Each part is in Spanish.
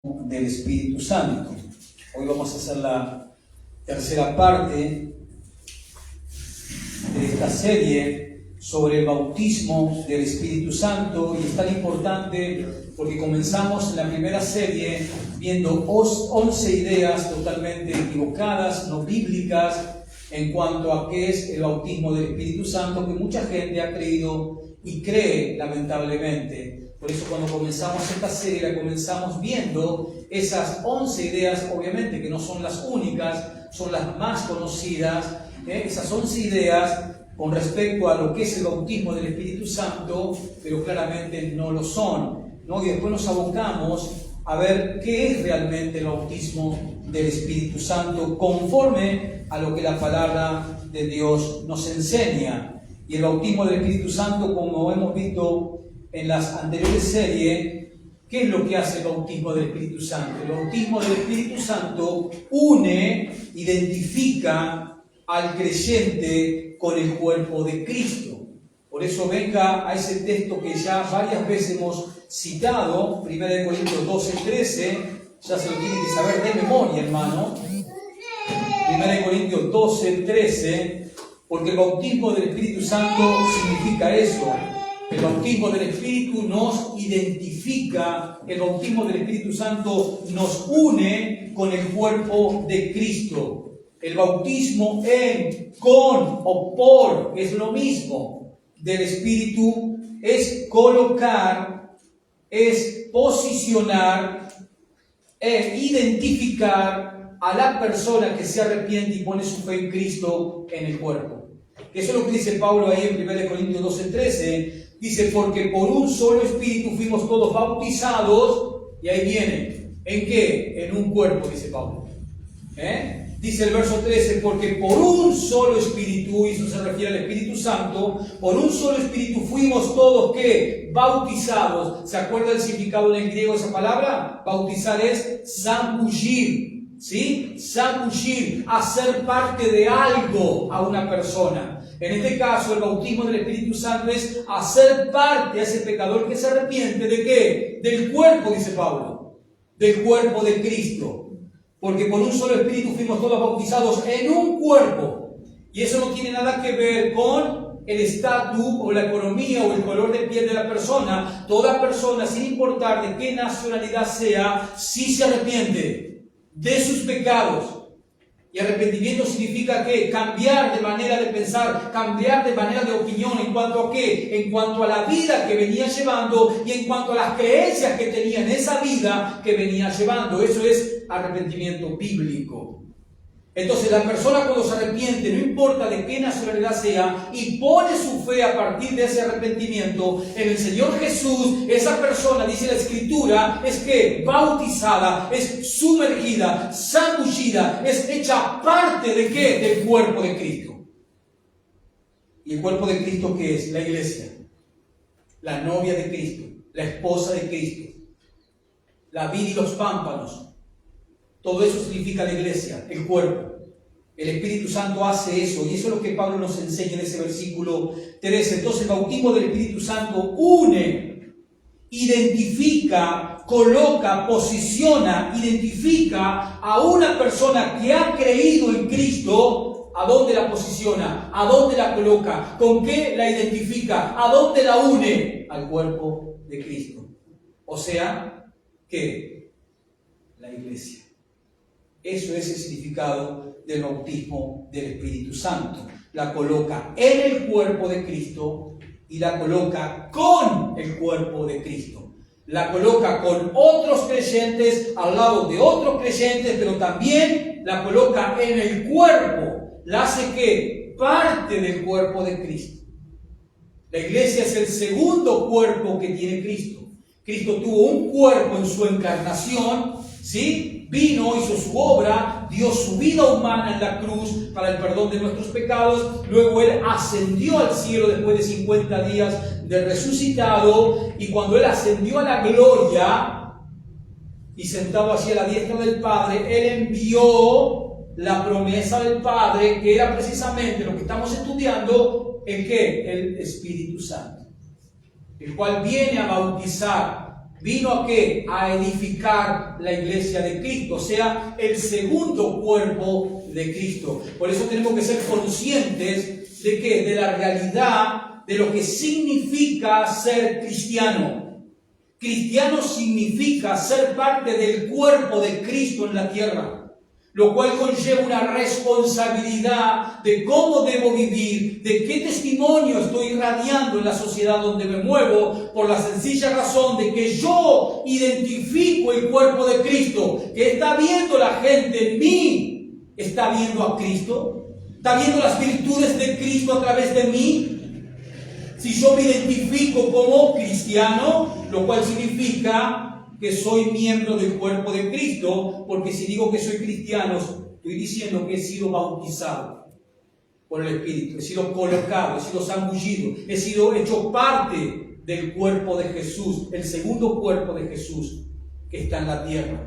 del Espíritu Santo. Hoy vamos a hacer la tercera parte de esta serie sobre el bautismo del Espíritu Santo, y es tan importante porque comenzamos en la primera serie viendo 11 ideas totalmente equivocadas, no bíblicas, en cuanto a qué es el bautismo del Espíritu Santo, que mucha gente ha creído y cree lamentablemente. Por eso cuando comenzamos esta serie la comenzamos viendo esas 11 ideas, obviamente que no son las únicas, son las más conocidas, esas 11 ideas con respecto a lo que es el bautismo del Espíritu Santo, pero claramente no lo son, ¿no? Y después nos abocamos a ver qué es realmente el bautismo del Espíritu Santo conforme a lo que la palabra de Dios nos enseña. Y el bautismo del Espíritu Santo, como hemos visto en las anteriores series, ¿qué es lo que hace el bautismo del Espíritu Santo? El bautismo del Espíritu Santo une, identifica al creyente con el cuerpo de Cristo. Por eso venga a ese texto que ya varias veces hemos citado, 1 Corintios 12:13, ya se lo tiene que saber de memoria, hermano. 1 Corintios 12:13, porque el bautismo del Espíritu Santo significa eso. El bautismo del Espíritu nos identifica, el bautismo del Espíritu Santo nos une con el cuerpo de Cristo. El bautismo en, con o por, es lo mismo, del Espíritu, es colocar, es posicionar, es identificar a la persona que se arrepiente y pone su fe en Cristo en el cuerpo. Eso es lo que dice Pablo ahí en 1 Corintios 12:13. Dice, porque por un solo Espíritu fuimos todos bautizados, y ahí viene, ¿en qué? En un cuerpo, dice Pablo. Dice el verso 13, porque por un solo Espíritu, y eso se refiere al Espíritu Santo, por un solo Espíritu fuimos todos, ¿qué? Bautizados. ¿Se acuerda el significado en el griego de esa palabra? Bautizar es zambullir. ¿Sí? Zambullir, hacer parte de algo a una persona. En este caso, el bautismo del Espíritu Santo es hacer parte a ese pecador que se arrepiente. ¿De qué? Del cuerpo, dice Pablo. Del cuerpo de Cristo. Porque por un solo Espíritu fuimos todos bautizados en un cuerpo. Y eso no tiene nada que ver con el estatus o la economía o el color de piel de la persona. Toda persona, sin importar de qué nacionalidad sea, sí se arrepiente de sus pecados. Y arrepentimiento significa que cambiar de manera de pensar, cambiar de manera de opinión. ¿En cuanto a qué? En cuanto a la vida que venía llevando y en cuanto a las creencias que tenía en esa vida que venía llevando. Eso es arrepentimiento bíblico. Entonces la persona cuando se arrepiente, no importa de qué nacionalidad sea, y pone su fe a partir de ese arrepentimiento en el Señor Jesús, esa persona, dice la Escritura, es que bautizada, es sumergida, zambullida, es hecha parte de ¿qué? Del cuerpo de Cristo. ¿Y el cuerpo de Cristo qué es? La iglesia, la novia de Cristo, la esposa de Cristo, la vid y los pámpanos. Todo eso significa la iglesia, el cuerpo. El Espíritu Santo hace eso, y eso es lo que Pablo nos enseña en ese versículo 13. Entonces el bautismo del Espíritu Santo une, identifica, coloca, posiciona, identifica a una persona que ha creído en Cristo. ¿A dónde la posiciona? ¿A dónde la coloca? ¿Con qué la identifica? ¿A dónde la une? Al cuerpo de Cristo. O sea, ¿qué? La iglesia. Eso es el significado del bautismo del Espíritu Santo. La coloca en el cuerpo de Cristo y la coloca con el cuerpo de Cristo. La coloca con otros creyentes, al lado de otros creyentes, pero también la coloca en el cuerpo. La hace ¿qué? Parte del cuerpo de Cristo. La iglesia es el segundo cuerpo que tiene Cristo. Cristo tuvo un cuerpo en su encarnación, ¿sí? Vino, hizo su obra, dio su vida humana en la cruz para el perdón de nuestros pecados. Luego Él ascendió al cielo después de 50 días de resucitado. Y cuando Él ascendió a la gloria y sentado hacia la diestra del Padre, Él envió la promesa del Padre, que era precisamente lo que estamos estudiando, ¿el qué? El Espíritu Santo, el cual viene a bautizar ¿Vino a qué? A edificar la iglesia de Cristo, o sea, el segundo cuerpo de Cristo. Por eso tenemos que ser conscientes de que, de la realidad de lo que significa ser cristiano. Cristiano significa ser parte del cuerpo de Cristo en la tierra, lo cual conlleva una responsabilidad de cómo debo vivir, de qué testimonio estoy irradiando en la sociedad donde me muevo, por la sencilla razón de que yo identifico el cuerpo de Cristo. ¿Qué está viendo la gente en mí? ¿Está viendo a Cristo? ¿Está viendo las virtudes de Cristo a través de mí? Si yo me identifico como cristiano, lo cual significa que soy miembro del cuerpo de Cristo, porque si digo que soy cristiano, estoy diciendo que he sido bautizado por el Espíritu, he sido colocado, he sido zambullido, he sido hecho parte del cuerpo de Jesús, el segundo cuerpo de Jesús que está en la tierra.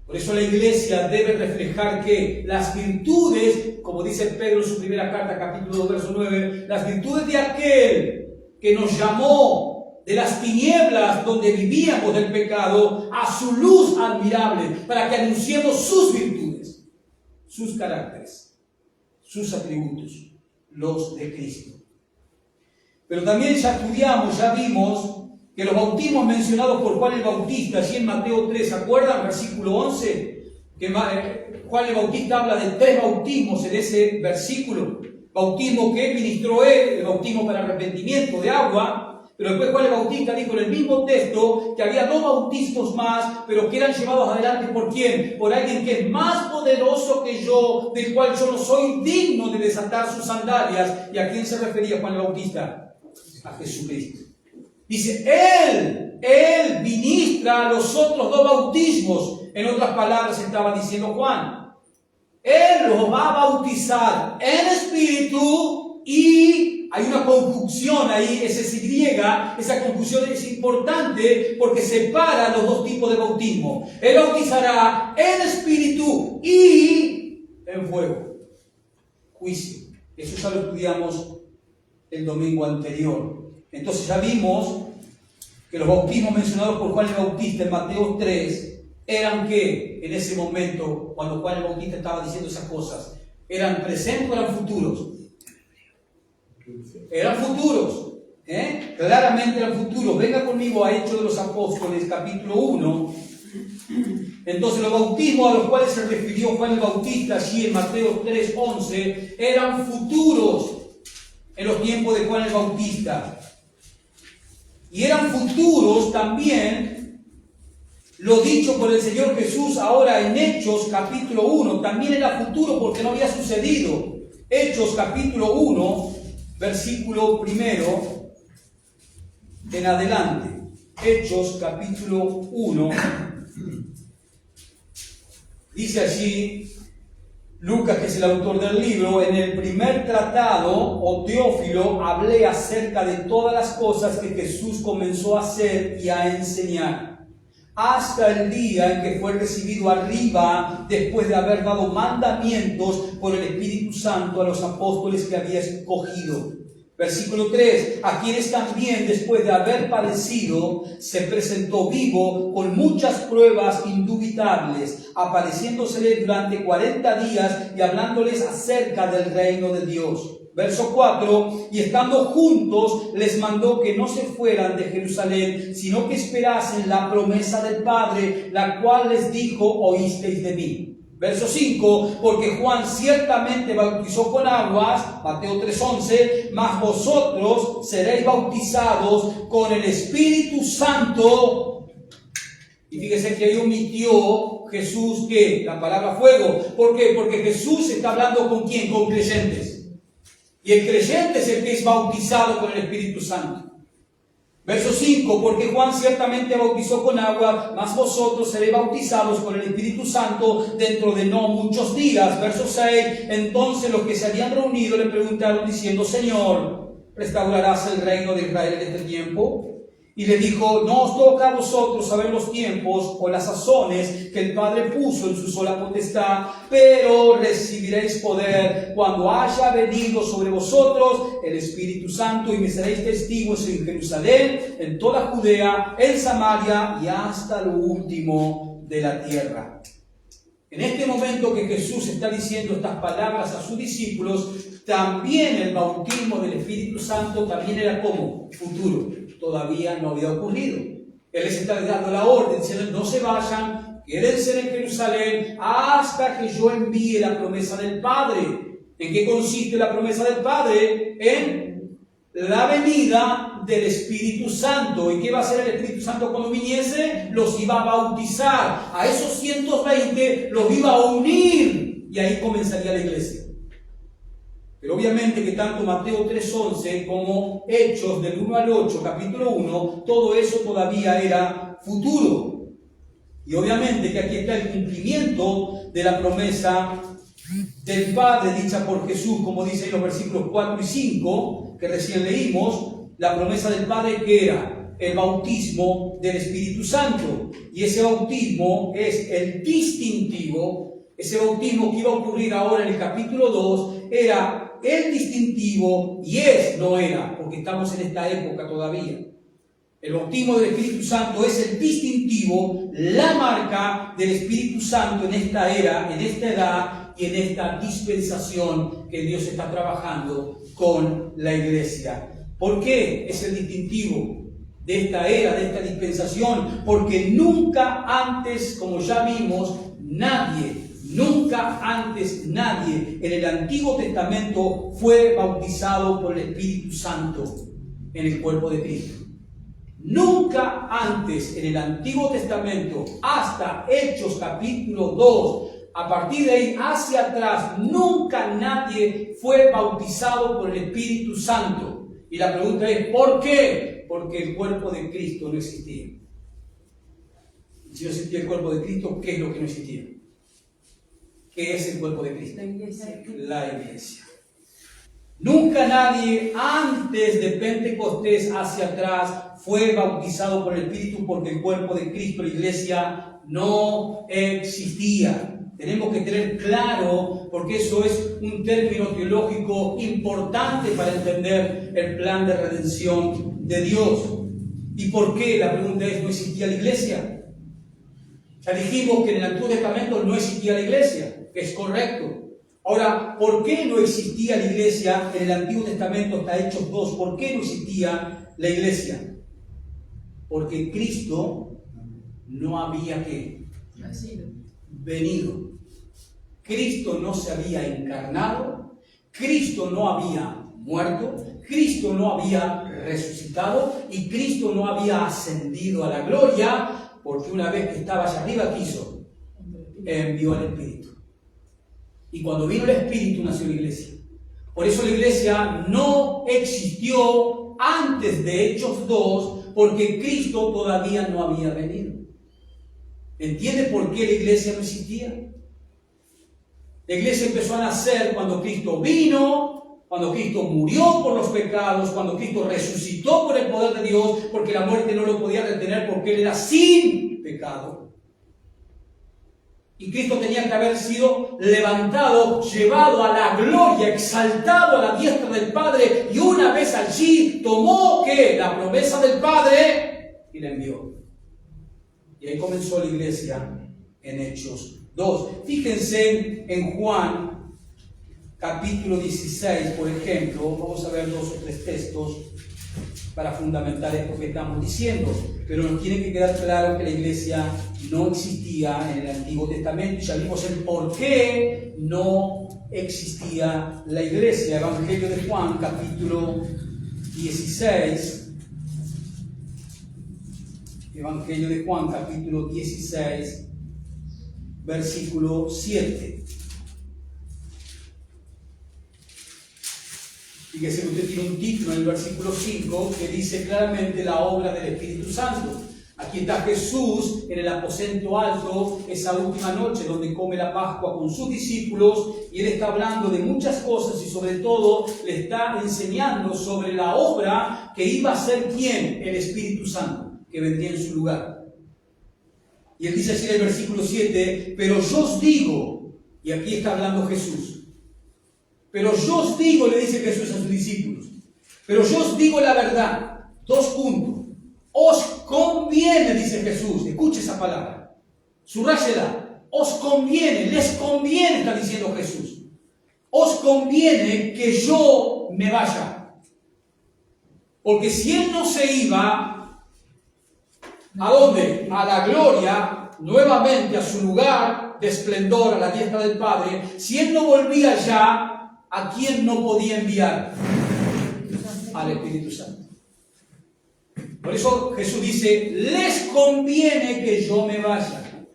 Por eso la iglesia debe reflejar que las virtudes, como dice Pedro en su primera carta, capítulo 2, verso 9, las virtudes de aquel que nos llamó de las tinieblas donde vivíamos del pecado a su luz admirable, para que anunciemos sus virtudes, sus caracteres, sus atributos, los de Cristo. Pero también ya estudiamos, ya vimos que los bautismos mencionados por Juan el Bautista, allí en Mateo 3, ¿se acuerdan? Versículo 11, que Juan el Bautista habla de 3 bautismos en ese versículo. Bautismo que ministró él, el bautismo para arrepentimiento de agua. Pero después Juan el Bautista dijo en el mismo texto que había 2 bautismos más, pero que eran llevados adelante ¿por quién? Por alguien que es más poderoso que yo, del cual yo no soy digno de desatar sus sandalias. ¿Y a quién se refería Juan el Bautista? A Jesucristo. Dice, Él ministra a los otros 2 bautismos. En otras palabras estaba diciendo Juan. Él los va a bautizar en espíritu y hay una conjunción ahí, ese Y, esa conjunción es importante porque separa los 2 tipos de bautismo. Él bautizará en espíritu y en fuego. Juicio. Eso ya lo estudiamos el domingo anterior. Entonces ya vimos que los bautismos mencionados por Juan el Bautista en Mateo 3 eran que en ese momento, cuando Juan el Bautista estaba diciendo esas cosas, ¿eran presentes o eran futuros? Eran futuros, claramente eran futuros. Venga conmigo a Hechos de los Apóstoles, capítulo 1. Entonces los bautismos a los cuales se refirió Juan el Bautista allí en Mateo 3:11 eran futuros en los tiempos de Juan el Bautista. Y eran futuros también lo dicho por el Señor Jesús ahora en Hechos capítulo 1. También era futuro porque no había sucedido. Hechos capítulo 1. Versículo 1 en adelante. Hechos capítulo 1. Dice allí Lucas, que es el autor del libro: en el primer tratado, o Teófilo, hablé acerca de todas las cosas que Jesús comenzó a hacer y a enseñar, hasta el día en que fue recibido arriba, después de haber dado mandamientos por el Espíritu Santo a los apóstoles que había escogido. Versículo 3, a quienes también después de haber padecido se presentó vivo con muchas pruebas indubitables, apareciéndosele durante 40 días y hablándoles acerca del reino de Dios. Verso 4, y estando juntos les mandó que no se fueran de Jerusalén, sino que esperasen la promesa del Padre, la cual les dijo: oísteis de mí. Verso 5, porque Juan ciertamente bautizó con aguas, Mateo 3:11, mas vosotros seréis bautizados con el Espíritu Santo. Y fíjese que ahí omitió Jesús que la palabra fuego. ¿Por qué? Porque Jesús está hablando con ¿quién? Con creyentes. Y el creyente es el que es bautizado con el Espíritu Santo. Verso 5, porque Juan ciertamente bautizó con agua, mas vosotros seréis bautizados con el Espíritu Santo dentro de no muchos días. Verso 6, entonces los que se habían reunido le preguntaron diciendo: Señor, ¿restaurarás el reino de Israel en este tiempo? Y le dijo: no os toca a vosotros saber los tiempos o las sazones que el Padre puso en su sola potestad, pero recibiréis poder cuando haya venido sobre vosotros el Espíritu Santo, y me seréis testigos en Jerusalén, en toda Judea, en Samaria y hasta lo último de la tierra. En este momento que Jesús está diciendo estas palabras a sus discípulos, también el bautismo del Espíritu Santo también era como futuro. Todavía no había ocurrido. Él les está dando la orden, diciendo: no se vayan, quédense en Jerusalén hasta que yo envíe la promesa del Padre. ¿En qué consiste la promesa del Padre? En la venida del Espíritu Santo. ¿Y qué va a hacer el Espíritu Santo cuando viniese? Los iba a bautizar. A esos 120 los iba a unir, y ahí comenzaría la iglesia. Pero obviamente que tanto Mateo 3:11 como Hechos del 1 al 8, capítulo 1, todo eso todavía era futuro. Y obviamente que aquí está el cumplimiento de la promesa del Padre dicha por Jesús, como dice en los versículos 4 y 5 que recién leímos. La promesa del Padre, que era el bautismo del Espíritu Santo. Y ese bautismo es el distintivo. Ese bautismo que iba a ocurrir ahora en el capítulo 2 era el distintivo, y no era, porque estamos en esta época todavía. El bautismo del Espíritu Santo es el distintivo, la marca del Espíritu Santo en esta era, en esta edad y en esta dispensación que Dios está trabajando con la iglesia. ¿Por qué es el distintivo de esta era, de esta dispensación? Porque nunca antes, como ya vimos, nunca antes nadie en el Antiguo Testamento fue bautizado por el Espíritu Santo en el cuerpo de Cristo. Nunca antes en el Antiguo Testamento, hasta Hechos capítulo 2, a partir de ahí hacia atrás, nunca nadie fue bautizado por el Espíritu Santo. Y la pregunta es: ¿por qué? Porque el cuerpo de Cristo no existía. Si no existía el cuerpo de Cristo, ¿qué es lo que no existía? ¿Qué es el cuerpo de Cristo? La iglesia. Nunca nadie antes de Pentecostés hacia atrás fue bautizado por el Espíritu, porque el cuerpo de Cristo, la iglesia, no existía. Tenemos que tener claro, porque eso es un término teológico importante para entender el plan de redención de Dios. ¿Y por qué? La pregunta es: ¿no existía la iglesia? Ya dijimos que en el Antiguo Testamento no existía la iglesia, que es correcto. Ahora, ¿por qué no existía la iglesia en el Antiguo Testamento hasta Hechos 2? ¿Por qué no existía la iglesia? Porque Cristo no había venido. Cristo no se había encarnado, Cristo no había muerto, Cristo no había resucitado y Cristo no había ascendido a la gloria. Porque una vez que estaba allá arriba, ¿qué hizo? Envió al Espíritu. Y cuando vino el Espíritu, nació la iglesia. Por eso la iglesia no existió antes de Hechos 2, porque Cristo todavía no había venido. ¿Entiende por qué la iglesia no existía? La iglesia empezó a nacer cuando Cristo vino, cuando Cristo murió por los pecados, cuando Cristo resucitó por el poder de Dios, porque la muerte no lo podía retener, porque Él era sin pecado. Y Cristo tenía que haber sido levantado, llevado a la gloria, exaltado a la diestra del Padre, y una vez allí tomó ¿qué? La promesa del Padre y la envió. Y ahí comenzó la iglesia en Hechos 2. Fíjense en Juan capítulo 16, por ejemplo. Vamos a ver 2 o 3 textos para fundamentar esto que estamos diciendo. Pero nos tiene que quedar claro que la iglesia no existía en el Antiguo Testamento. Ya vimos el por qué no existía la iglesia. Evangelio de Juan, capítulo 16. Evangelio de Juan, capítulo 16, versículo 7. Fíjese que usted tiene un título en el versículo 5 que dice claramente la obra del Espíritu Santo. Aquí está Jesús en el aposento alto, esa última noche donde come la Pascua con sus discípulos, y Él está hablando de muchas cosas y sobre todo le está enseñando sobre la obra que iba a hacer ¿quién? El Espíritu Santo, que vendría en su lugar. Y Él dice así en el versículo 7, pero yo os digo, y aquí está hablando Jesús, pero yo os digo, le dice Jesús a sus discípulos, pero yo os digo la verdad, 2 puntos. Os conviene, dice Jesús, escuche esa palabra, subrayela, os conviene, les conviene, está diciendo Jesús, os conviene que yo me vaya, porque si Él no se iba, ¿a dónde? A la gloria, nuevamente a su lugar de esplendor, a la diestra del Padre, si Él no volvía ya, ¿a quién no podía enviar? Al Espíritu Santo. Por eso Jesús dice, les conviene que yo me vaya.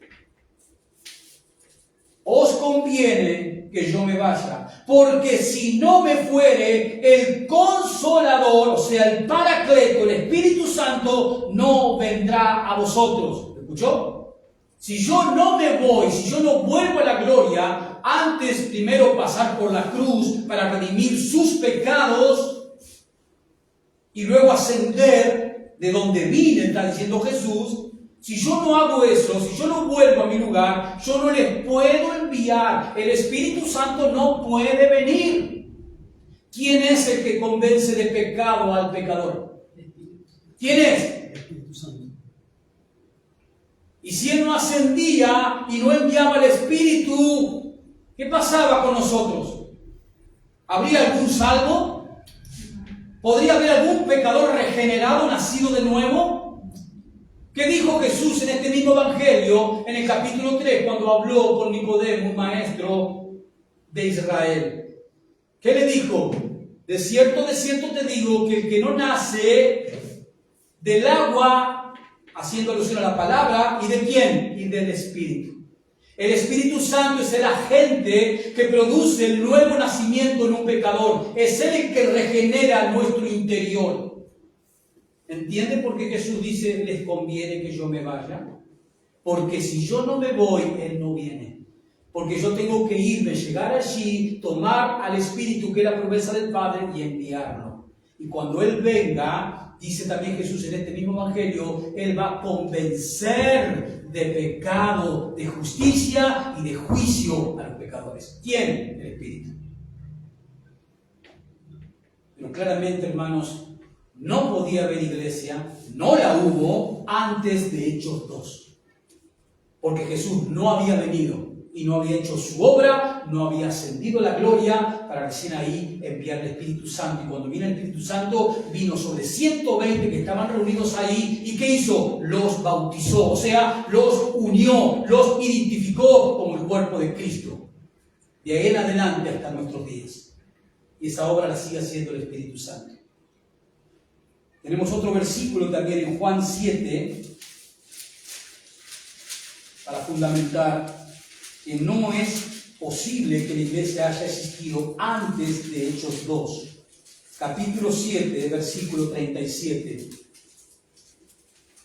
Os conviene que yo me vaya. Porque si no me fuere, el Consolador, o sea, el Paracleto, el Espíritu Santo, no vendrá a vosotros. ¿Escuchó? Si yo no me voy, si yo no vuelvo a la gloria, antes primero pasar por la cruz para redimir sus pecados y luego ascender de donde vine, está diciendo Jesús, si yo no hago eso, si yo no vuelvo a mi lugar, yo no les puedo enviar. El Espíritu Santo no puede venir. ¿Quién es el que convence de pecado al pecador? ¿Quién es? El Espíritu Santo. Y si Él no ascendía y no enviaba el Espíritu, ¿qué pasaba con nosotros? ¿Habría algún salvo? ¿Podría haber algún pecador regenerado, nacido de nuevo? ¿Qué dijo Jesús en este mismo Evangelio, en el capítulo 3, cuando habló con Nicodemo, un maestro de Israel? ¿Qué le dijo? De cierto te digo que el que no nace del agua, haciendo alusión a la palabra, ¿y de quién? Y del Espíritu. El Espíritu Santo es el agente que produce el nuevo nacimiento en un pecador. Es Él el que regenera nuestro interior. ¿Entiende por qué Jesús dice, les conviene que yo me vaya? Porque si yo no me voy, Él no viene. Porque yo tengo que irme, llegar allí, tomar al Espíritu, que es la promesa del Padre, y enviarlo. Y cuando Él venga, dice también Jesús en este mismo Evangelio, Él va a convencer de pecado, de justicia y de juicio a los pecadores. ¿Quién? El Espíritu. Pero claramente, hermanos, no podía haber iglesia, no la hubo antes de Hechos 2. Porque Jesús no había venido y no había hecho su obra, no había ascendido a la gloria para recién ahí enviar el Espíritu Santo. Y cuando vino el Espíritu Santo, vino sobre 120 que estaban reunidos ahí. ¿Y qué hizo? Los bautizó, o sea, los unió, los identificó como el cuerpo de Cristo. De ahí en adelante hasta nuestros días. Y esa obra la sigue haciendo el Espíritu Santo. Tenemos otro versículo también en Juan 7 para fundamentar que no es posible que la iglesia haya existido antes de Hechos 2. Capítulo 7, versículo 37.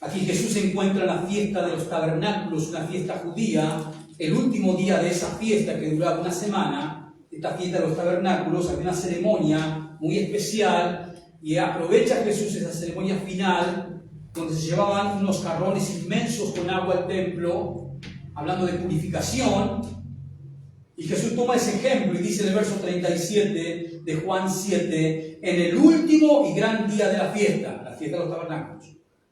Aquí Jesús se encuentra en la fiesta de los tabernáculos, una fiesta judía. El último día de esa fiesta, que duraba una semana, esta fiesta de los tabernáculos, había una ceremonia muy especial, y aprovecha Jesús esa ceremonia final, donde se llevaban unos jarrones inmensos con agua al templo, hablando de purificación. Y Jesús toma ese ejemplo y dice en el verso 37 de Juan 7, en el último y gran día de la fiesta de los tabernáculos,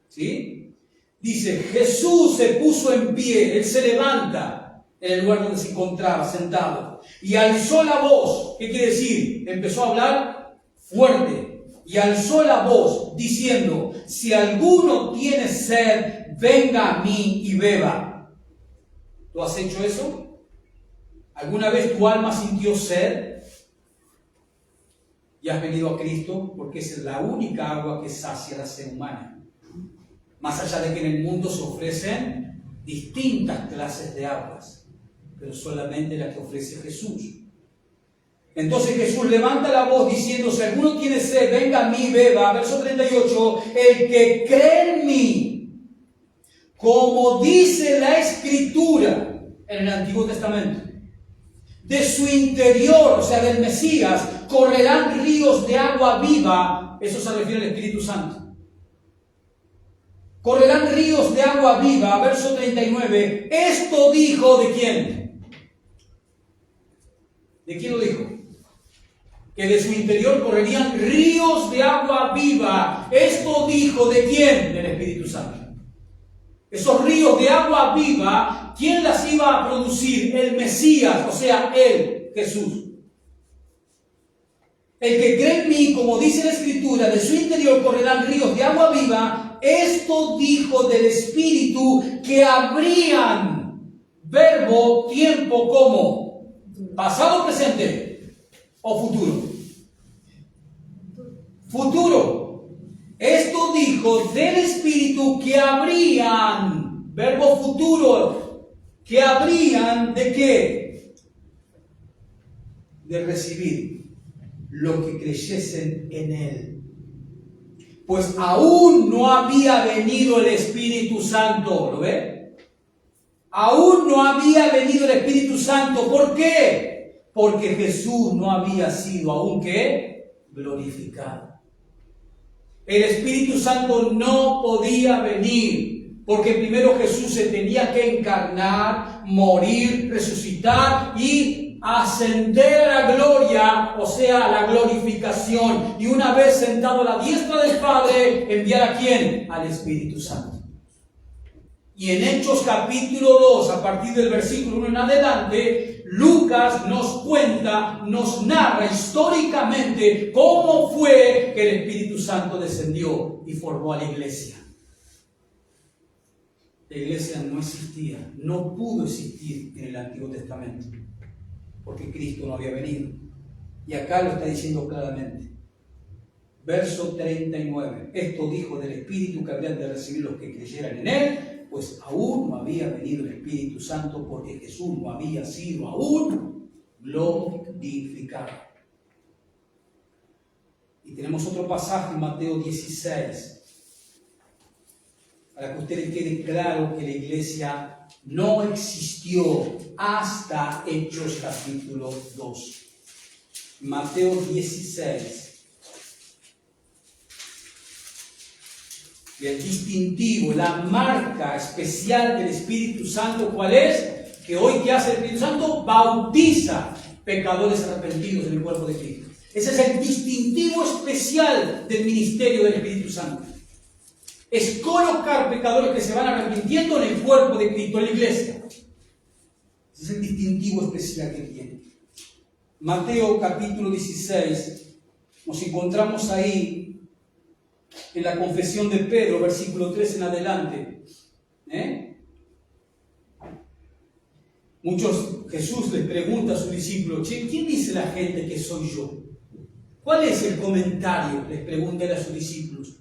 ¿sí? Dice, Jesús se puso en pie, Él se levanta en el lugar donde se encontraba, sentado, y alzó la voz. ¿Qué quiere decir? Empezó a hablar fuerte, y alzó la voz, diciendo, si alguno tiene sed, venga a mí y beba. ¿Tú has hecho eso? ¿Alguna vez tu alma sintió sed? Y has venido a Cristo porque es la única agua que sacia la sed humana. Más allá de que en el mundo se ofrecen distintas clases de aguas, pero solamente la que ofrece Jesús. Entonces Jesús levanta la voz diciendo, si alguno tiene sed, venga a mí y beba. Verso 38, el que cree en mí, como dice la Escritura en el Antiguo Testamento. De su interior, o sea, del Mesías, correrán ríos de agua viva. Eso se refiere al Espíritu Santo. Correrán ríos de agua viva, verso 39. Esto dijo ¿de quién? ¿De quién lo dijo? Que de su interior correrían ríos de agua viva. Esto dijo ¿de quién? Del Espíritu Santo. Esos ríos de agua viva, ¿quién las iba a producir? El Mesías, o sea, Él, Jesús. El que cree en mí, como dice la Escritura, de su interior correrán ríos de agua viva. Esto dijo del Espíritu que habrían, verbo, tiempo, como pasado, presente o futuro. Futuro. Esto dijo del Espíritu que habrían, verbo futuro, que habrían ¿de qué? De recibir lo que creyesen en Él. Pues aún no había venido el Espíritu Santo, ¿lo ve? Aún no había venido el Espíritu Santo. ¿Por qué? Porque Jesús no había sido aún ¿qué? Glorificado. El Espíritu Santo no podía venir, porque primero Jesús se tenía que encarnar, morir, resucitar y ascender a la gloria, o sea, a la glorificación. Y una vez sentado a la diestra del Padre, enviar ¿a quién? Al Espíritu Santo. Y en Hechos capítulo 2, a partir del versículo 1 en adelante, Lucas nos cuenta, nos narra históricamente cómo fue que el Espíritu Santo descendió y formó a la iglesia. La iglesia no existía, no pudo existir en el Antiguo Testamento, porque Cristo no había venido. Y acá lo está diciendo claramente. Verso 39. Esto dijo del Espíritu que habrían de recibir los que creyeran en Él, pues aún no había venido el Espíritu Santo, porque Jesús no había sido aún glorificado. Y tenemos otro pasaje en Mateo 16, para que a ustedes quede claro que la iglesia no existió hasta Hechos capítulo 2. Mateo 16. Y el distintivo, la marca especial del Espíritu Santo, ¿cuál es? Que hoy, ¿qué hace el Espíritu Santo? Bautiza pecadores arrepentidos en el cuerpo de Cristo. Ese es el distintivo especial del ministerio del Espíritu Santo. Es colocar pecadores que se van arrepintiendo en el cuerpo de Cristo, en la iglesia. Ese es el distintivo especial que tiene. Mateo capítulo 16, nos encontramos ahí en la confesión de Pedro, versículo 3 en adelante. Jesús les pregunta a sus discípulos: ¿quién dice la gente que soy yo? ¿Cuál es el comentario? Les pregunta él a sus discípulos.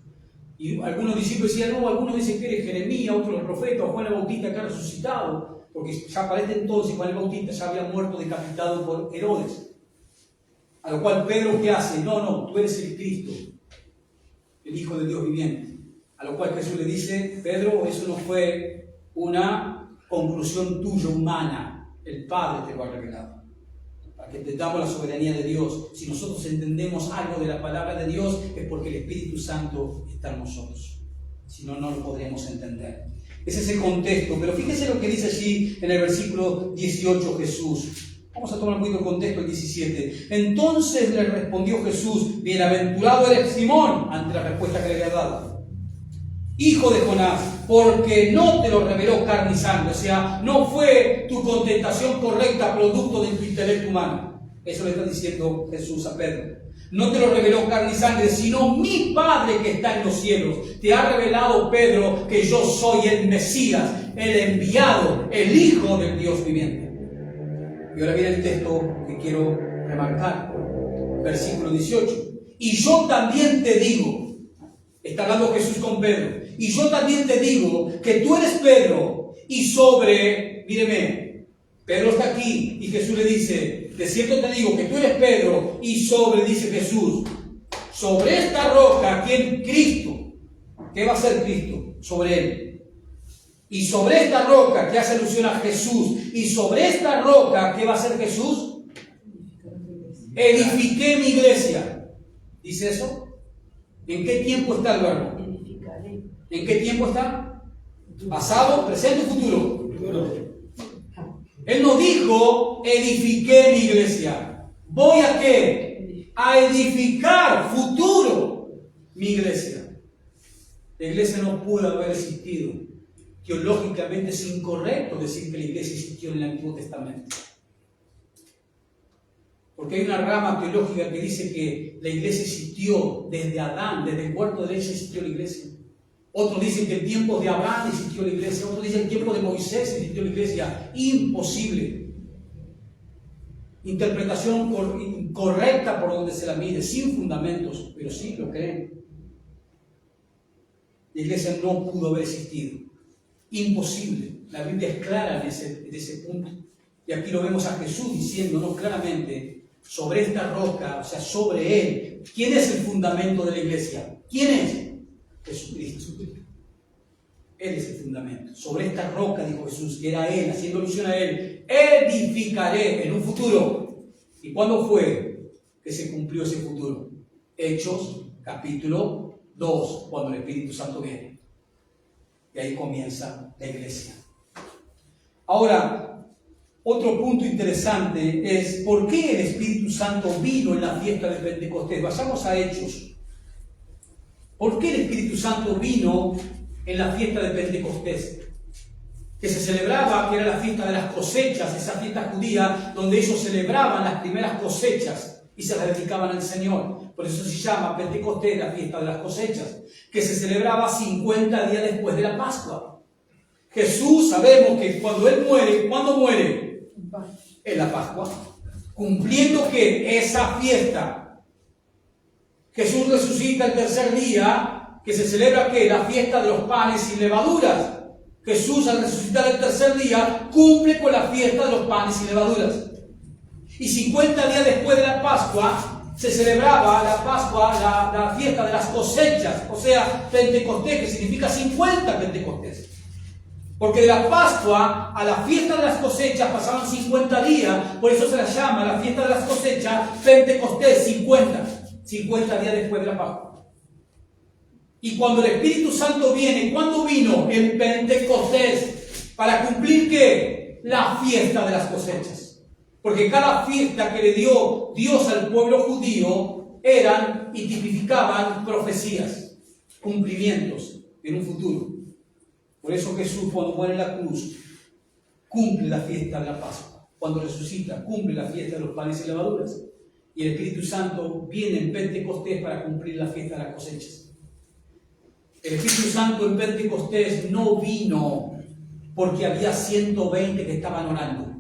Y algunos discípulos decían: no, algunos dicen que eres Jeremías, otros el profeta, o Juan el Bautista que ha resucitado, porque ya para este entonces Juan el Bautista ya había muerto decapitado por Herodes. A lo cual Pedro, ¿qué hace? No, tú eres el Cristo, el Hijo de Dios viviente. A lo cual Jesús le dice: Pedro, eso no fue una conclusión tuya humana, el Padre te lo ha revelado. Para que entendamos la soberanía de Dios. Si nosotros entendemos algo de la palabra de Dios, es porque el Espíritu Santo está en nosotros. Si no, no lo podremos entender. Ese es el contexto. Pero fíjense lo que dice allí en el versículo 18 Jesús. Vamos a tomar un poquito el contexto, el 17. Entonces le respondió Jesús: bienaventurado eres Simón, ante la respuesta que le había dado, hijo de Jonás, porque no te lo reveló carne y sangre. O sea, no fue tu contestación correcta producto de tu intelecto humano. Eso le está diciendo Jesús a Pedro. No te lo reveló carne y sangre, sino mi Padre que está en los cielos. Te ha revelado, Pedro, que yo soy el Mesías, el enviado, el Hijo del Dios viviente. Y ahora viene el texto que quiero remarcar, versículo 18. Y yo también te digo, está hablando Jesús con Pedro, y yo también te digo que tú eres Pedro, y sobre, míreme, Pedro está aquí, y Jesús le dice: de cierto te digo que tú eres Pedro, y sobre, dice Jesús, sobre esta roca, ¿quién? Cristo. ¿Qué va a hacer Cristo? Sobre él. Y sobre esta roca, que hace alusión a Jesús, y sobre esta roca, ¿qué va a hacer Jesús? Edifiqué mi iglesia. ¿Dice eso? ¿En qué tiempo está el verbo? ¿En qué tiempo está? Pasado, presente o futuro. Él no dijo, edifiqué mi iglesia. ¿Voy a qué? A edificar futuro mi iglesia. La iglesia no pudo haber existido. Teológicamente es incorrecto decir que la iglesia existió en el Antiguo Testamento. Porque hay una rama teológica que dice que la iglesia existió desde Adán, desde el huerto de leche existió la iglesia. Otros dicen que en tiempos de Abraham existió la iglesia, otros dicen que en tiempos de Moisés existió la iglesia. Imposible. Interpretación incorrecta por donde se la mide, sin fundamentos, pero sí lo creen. La iglesia no pudo haber existido. Imposible. La Biblia es clara en ese punto. Y aquí lo vemos a Jesús diciéndonos claramente, sobre esta roca, o sea, sobre Él. ¿Quién es el fundamento de la iglesia? ¿Quién es? Jesucristo. Él es el fundamento. Sobre esta roca, dijo Jesús, que era Él, haciendo alusión a Él, edificaré en un futuro. ¿Y cuándo fue que se cumplió ese futuro? Hechos, capítulo 2, cuando el Espíritu Santo viene. Y ahí comienza la iglesia. Ahora, otro punto interesante es ¿por qué el Espíritu Santo vino en la fiesta de Pentecostés? Vayamos a Hechos. ¿Por qué el Espíritu Santo vino en la fiesta de Pentecostés? Que se celebraba, que era la fiesta de las cosechas, esa fiesta judía donde ellos celebraban las primeras cosechas y se las dedicaban al Señor. Por eso se llama Pentecostés la fiesta de las cosechas, que se celebraba 50 días después de la Pascua. Jesús, sabemos que cuando Él muere, ¿cuándo muere? En la Pascua. Cumpliendo que esa fiesta. Jesús resucita el tercer día, que se celebra ¿qué? La fiesta de los panes sin levaduras. Jesús al resucitar el tercer día cumple con la fiesta de los panes sin levaduras. Y 50 días después de la Pascua se celebraba la Pascua, la fiesta de las cosechas, o sea, Pentecostés, que significa 50 Pentecostés. Porque de la Pascua a la fiesta de las cosechas pasaban 50 días, por eso se la llama la fiesta de las cosechas Pentecostés, 50 días después de la Pascua. Y cuando el Espíritu Santo viene, ¿cuándo vino? En Pentecostés, para cumplir ¿qué? La fiesta de las cosechas. Porque cada fiesta que le dio Dios al pueblo judío eran y tipificaban profecías, cumplimientos en un futuro. Por eso Jesús cuando muere en la cruz cumple la fiesta de la Pascua. Cuando resucita cumple la fiesta de los panes y levaduras. Y el Espíritu Santo viene en Pentecostés para cumplir la fiesta de las cosechas. El Espíritu Santo en Pentecostés no vino porque había 120 que estaban orando.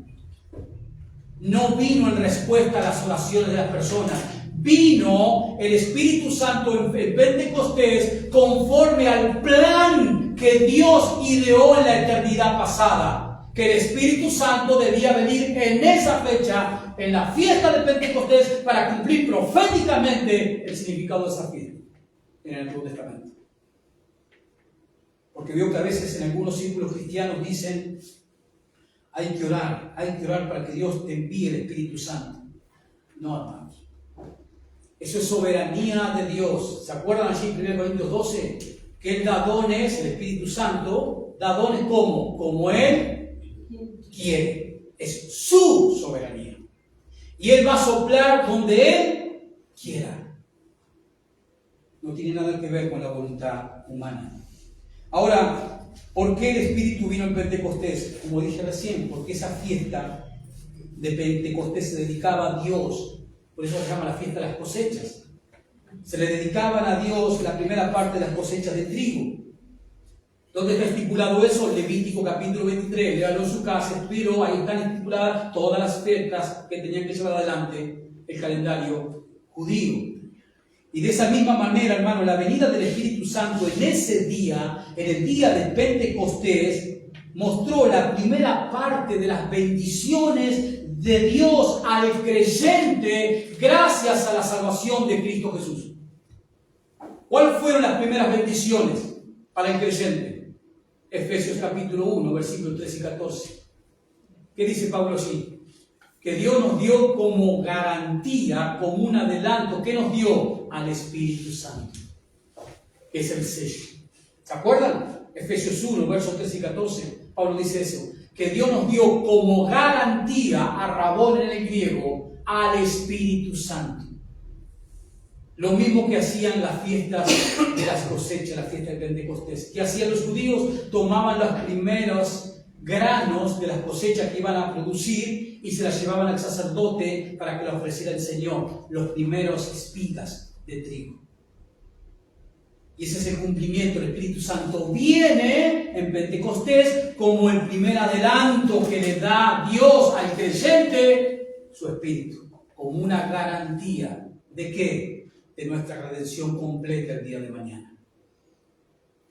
No vino en respuesta a las oraciones de las personas. Vino el Espíritu Santo en Pentecostés conforme al plan que Dios ideó en la eternidad pasada. Que el Espíritu Santo debía venir en esa fecha, en la fiesta de Pentecostés, para cumplir proféticamente el significado de esa fiesta en el Antiguo Testamento. Porque veo que a veces en algunos círculos cristianos dicen hay que orar para que Dios te envíe el Espíritu Santo. No, hermanos. Eso es soberanía de Dios. ¿Se acuerdan allí en 1 Corintios 12? Que Él da dones, el Espíritu Santo, da dones como Él quiere. Es su soberanía. Y Él va a soplar donde Él quiera. No tiene nada que ver con la voluntad humana. Ahora, ¿por qué el Espíritu vino en Pentecostés? Como dije recién, porque esa fiesta de Pentecostés se dedicaba a Dios. Por eso se llama la fiesta de las cosechas. Se le dedicaban a Dios la primera parte de las cosechas de trigo. ¿Dónde está estipulado eso? Levítico capítulo 23. Léalo en su casa, pero ahí están estipuladas todas las fiestas que tenían que llevar adelante el calendario judío. Y de esa misma manera, hermano, la venida del Espíritu Santo en ese día, en el día de Pentecostés, mostró la primera parte de las bendiciones de Dios al creyente gracias a la salvación de Cristo Jesús. ¿Cuáles fueron las primeras bendiciones para el creyente? Efesios capítulo 1, versículos 13 y 14. ¿Qué dice Pablo allí? Que Dios nos dio como garantía, como un adelanto. ¿Qué nos dio? Al Espíritu Santo, que es el sello. ¿Se acuerdan? Efesios 1, versos 13 y 14. Pablo dice eso. Que Dios nos dio como garantía, a Rabón en el griego, al Espíritu Santo. Lo mismo que hacían las fiestas de las cosechas, las fiestas de Pentecostés. ¿Qué hacían los judíos? Tomaban los primeros granos de las cosechas que iban a producir y se las llevaban al sacerdote para que la ofreciera el Señor, los primeros espigas de trigo. Y ese es el cumplimiento. El Espíritu Santo viene en Pentecostés como el primer adelanto que le da Dios al creyente, su Espíritu, como una garantía. ¿De qué? De nuestra redención completa el día de mañana.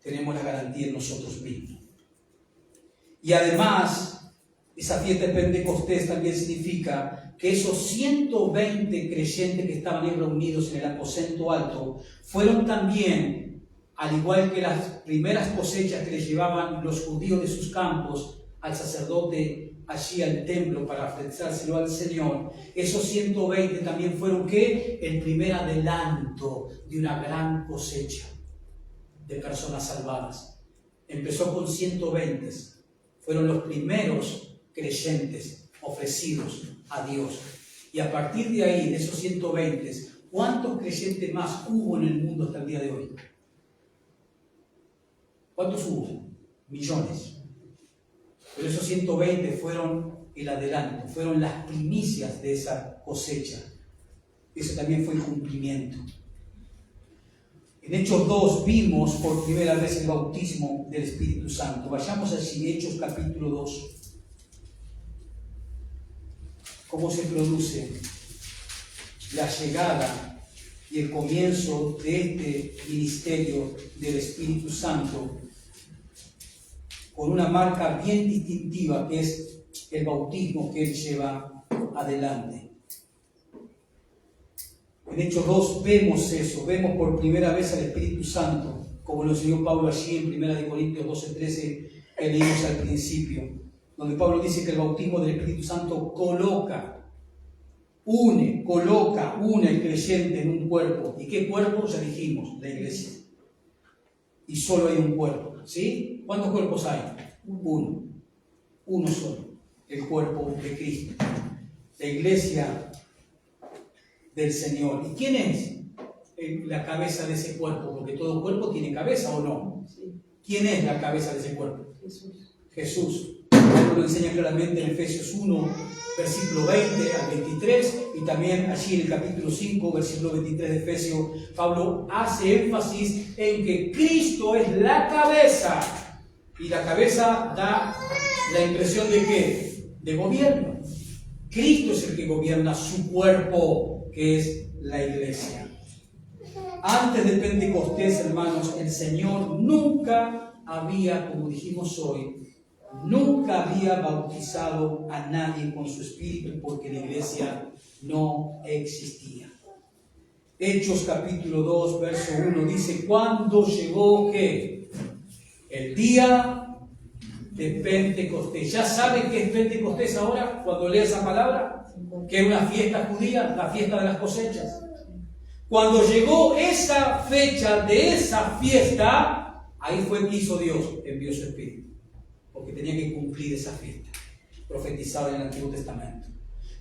Tenemos la garantía en nosotros mismos. Y además, esa fiesta de Pentecostés también significa que esos 120 creyentes que estaban ahí reunidos en el aposento alto fueron también, al igual que las primeras cosechas que les llevaban los judíos de sus campos al sacerdote allí al templo para ofrecérselo al Señor, esos 120 también fueron ¿qué? El primer adelanto de una gran cosecha de personas salvadas. Empezó con 120, fueron los primeros creyentes ofrecidos a Dios. Y a partir de ahí, de esos 120, ¿cuántos creyentes más hubo en el mundo hasta el día de hoy? ¿Cuántos hubo? Millones. Pero esos 120 fueron el adelanto, fueron las primicias de esa cosecha. Eso también fue el cumplimiento. En Hechos 2 vimos por primera vez el bautismo del Espíritu Santo. Vayamos allí, Hechos capítulo 2. ¿Cómo se produce la llegada y el comienzo de este ministerio del Espíritu Santo? Con una marca bien distintiva que es el bautismo que él lleva adelante. En Hechos 2 vemos eso, vemos por primera vez al Espíritu Santo, como lo enseñó Pablo allí en 1 Corintios 12:13 que leímos al principio, donde Pablo dice que el bautismo del Espíritu Santo une al creyente en un cuerpo. ¿Y qué cuerpo? Ya dijimos, la iglesia. Y solo hay un cuerpo, ¿sí? ¿Cuántos cuerpos hay? Uno solo, el cuerpo de Cristo, la iglesia del Señor. ¿Y quién es la cabeza de ese cuerpo? Porque todo cuerpo tiene cabeza, ¿o no? ¿Quién es la cabeza de ese cuerpo? Jesús. Pablo lo enseña claramente en Efesios 1, versículo 20 al 23, y también allí en el capítulo 5, versículo 23 de Efesios, Pablo hace énfasis en que Cristo es la cabeza, y la cabeza da la impresión de ¿qué? De gobierno. Cristo es el que gobierna su cuerpo, que es la iglesia. Antes de Pentecostés, hermanos, el Señor nunca había, como dijimos hoy, nunca había bautizado a nadie con su Espíritu, porque la iglesia no existía. Hechos capítulo 2, verso 1 dice: ¿cuándo llegó qué? El día de Pentecostés. ¿Ya saben qué es Pentecostés ahora? Cuando lea esa palabra, que es una fiesta judía, la fiesta de las cosechas. Cuando llegó esa fecha de esa fiesta, ahí fue que hizo Dios, envió su Espíritu, porque tenía que cumplir esa fiesta profetizada en el Antiguo Testamento.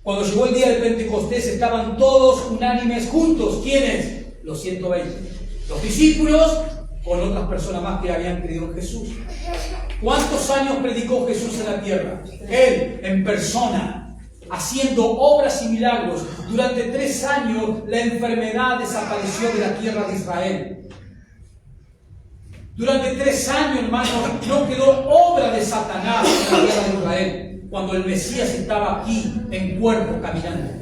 Cuando llegó el día de Pentecostés, estaban todos unánimes juntos. ¿Quiénes? Los 120. Los discípulos con otras personas más que habían creído en Jesús. ¿Cuántos años predicó Jesús en la tierra? Él, en persona, haciendo obras y milagros. Durante 3 años la enfermedad desapareció de la tierra de Israel. Durante 3 años, hermanos, no quedó obra de Satanás en la tierra de Israel, cuando el Mesías estaba aquí en cuerpo caminando.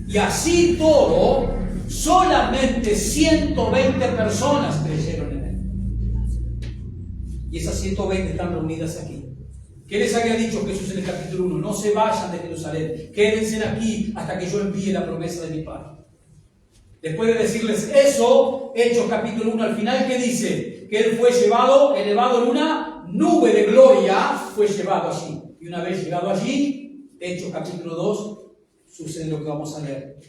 Y así todo, solamente 120 personas creyeron en él. Y esas 120 están reunidas aquí. ¿Qué les había dicho Jesús en el capítulo 1? No se vayan de Jerusalén, quédense aquí hasta que yo envíe la promesa de mi Padre. Después de decirles eso, Hechos capítulo 1 al final, ¿qué dice? Que él fue elevado en una nube de gloria fue llevado allí. Y una vez llegado allí, Hechos capítulo 2, sucede lo que vamos a leer.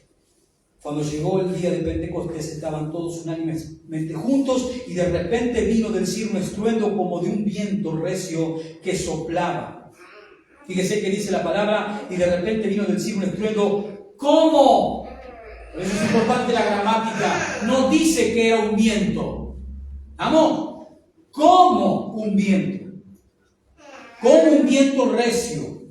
Cuando llegó el día de Pentecostés, estaban todos unánimemente juntos, y de repente vino del cielo un estruendo como de un viento recio que soplaba. Fíjese que dice la palabra, y de repente vino del cielo un estruendo. ¿Cómo? Por eso es importante la gramática. No dice que era un viento. ¿Vamos? Como un viento. Como un viento recio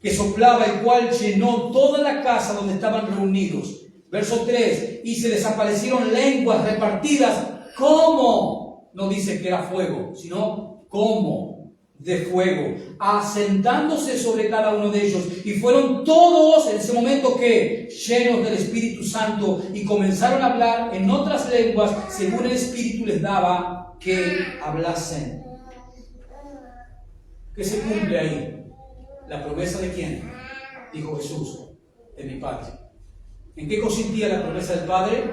que soplaba, el cual llenó toda la casa donde estaban reunidos. Verso 3, y se desaparecieron lenguas repartidas como, no dice que era fuego, sino como de fuego, asentándose sobre cada uno de ellos. Y fueron todos en ese momento que llenos del Espíritu Santo y comenzaron a hablar en otras lenguas según el Espíritu les daba que hablasen. ¿Qué se cumple ahí? ¿La promesa de quién? Dijo Jesús, de mi Padre. ¿En qué consistía la promesa del Padre?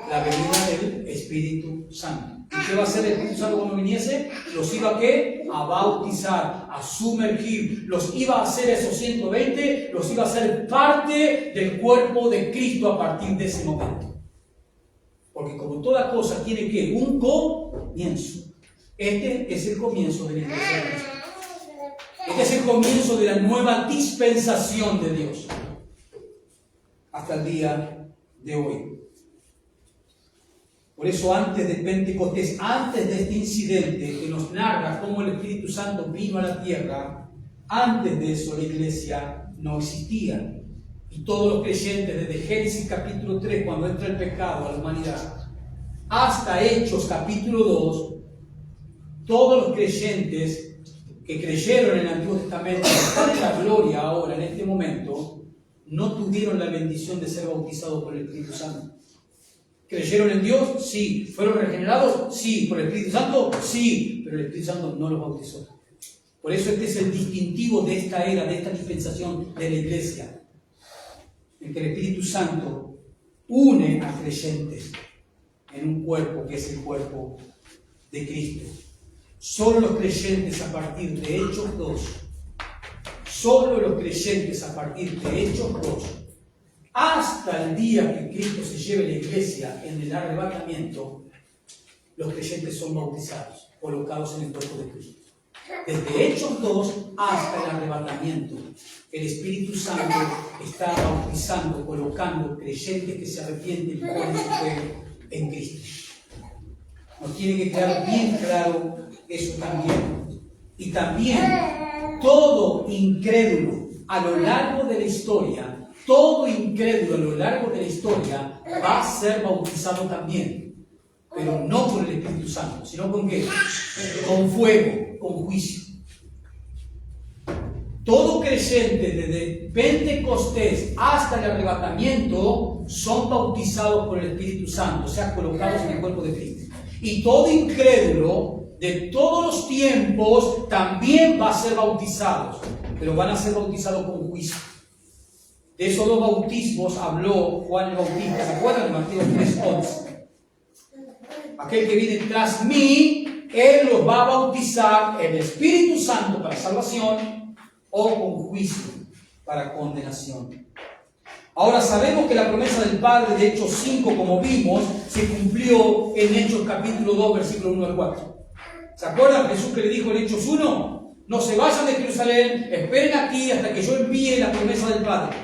La venida del Espíritu Santo. ¿Y qué va a hacer el Espíritu Santo cuando viniese? Los iba ¿a qué? A bautizar, a sumergir. Los iba a hacer esos 120, los iba a hacer parte del cuerpo de Cristo a partir de ese momento. Porque como toda cosa tiene que un comienzo. Este es el comienzo de la iglesia de Cristo. Este es el comienzo de la nueva dispensación de Dios. Hasta el día de hoy. Por eso antes de Pentecostés, antes de este incidente que nos narra cómo el Espíritu Santo vino a la tierra, antes de eso la iglesia no existía. Y todos los creyentes, desde Génesis capítulo 3, cuando entra el pecado a la humanidad, hasta Hechos capítulo 2, todos los creyentes que creyeron en el Antiguo Testamento, que están en la gloria ahora, en este momento, no tuvieron la bendición de ser bautizados por el Espíritu Santo. ¿Creyeron en Dios? Sí. ¿Fueron regenerados? Sí. ¿Por el Espíritu Santo? Sí. Pero el Espíritu Santo no los bautizó. Por eso este es el distintivo de esta era, de esta dispensación de la iglesia. En que el Espíritu Santo une a creyentes en un cuerpo que es el cuerpo de Cristo. Solo los creyentes a partir de Hechos 2, solo los creyentes a partir de Hechos 2, hasta el día que Cristo se lleve la iglesia en el arrebatamiento, los creyentes son bautizados, colocados en el cuerpo de Cristo. Desde Hechos 2 hasta el arrebatamiento, el Espíritu Santo está bautizando, colocando creyentes que se arrepienten y ponen su fe en Cristo. Nos tiene que quedar bien claro eso también. Y también todo incrédulo a lo largo de la historia, todo incrédulo a lo largo de la historia va a ser bautizado también, pero no con el Espíritu Santo, sino con ¿qué? Con fuego, con juicio. Todo creyente desde Pentecostés hasta el arrebatamiento son bautizados por el Espíritu Santo, o sea, colocados en el cuerpo de Cristo. Y todo incrédulo de todos los tiempos también va a ser bautizado, pero van a ser bautizados con juicio. De esos dos bautismos habló Juan el Bautista. ¿Se acuerdan de Mateo 3:11? Aquel que viene tras mí, él los va a bautizar en el Espíritu Santo para salvación o con juicio para condenación. Ahora sabemos que la promesa del Padre de Hechos 5, como vimos, se cumplió en Hechos capítulo 2, versículo 1 al 4. ¿Se acuerdan Jesús que le dijo en Hechos 1? No se vayan de Jerusalén, esperen aquí hasta que yo envíe la promesa del Padre.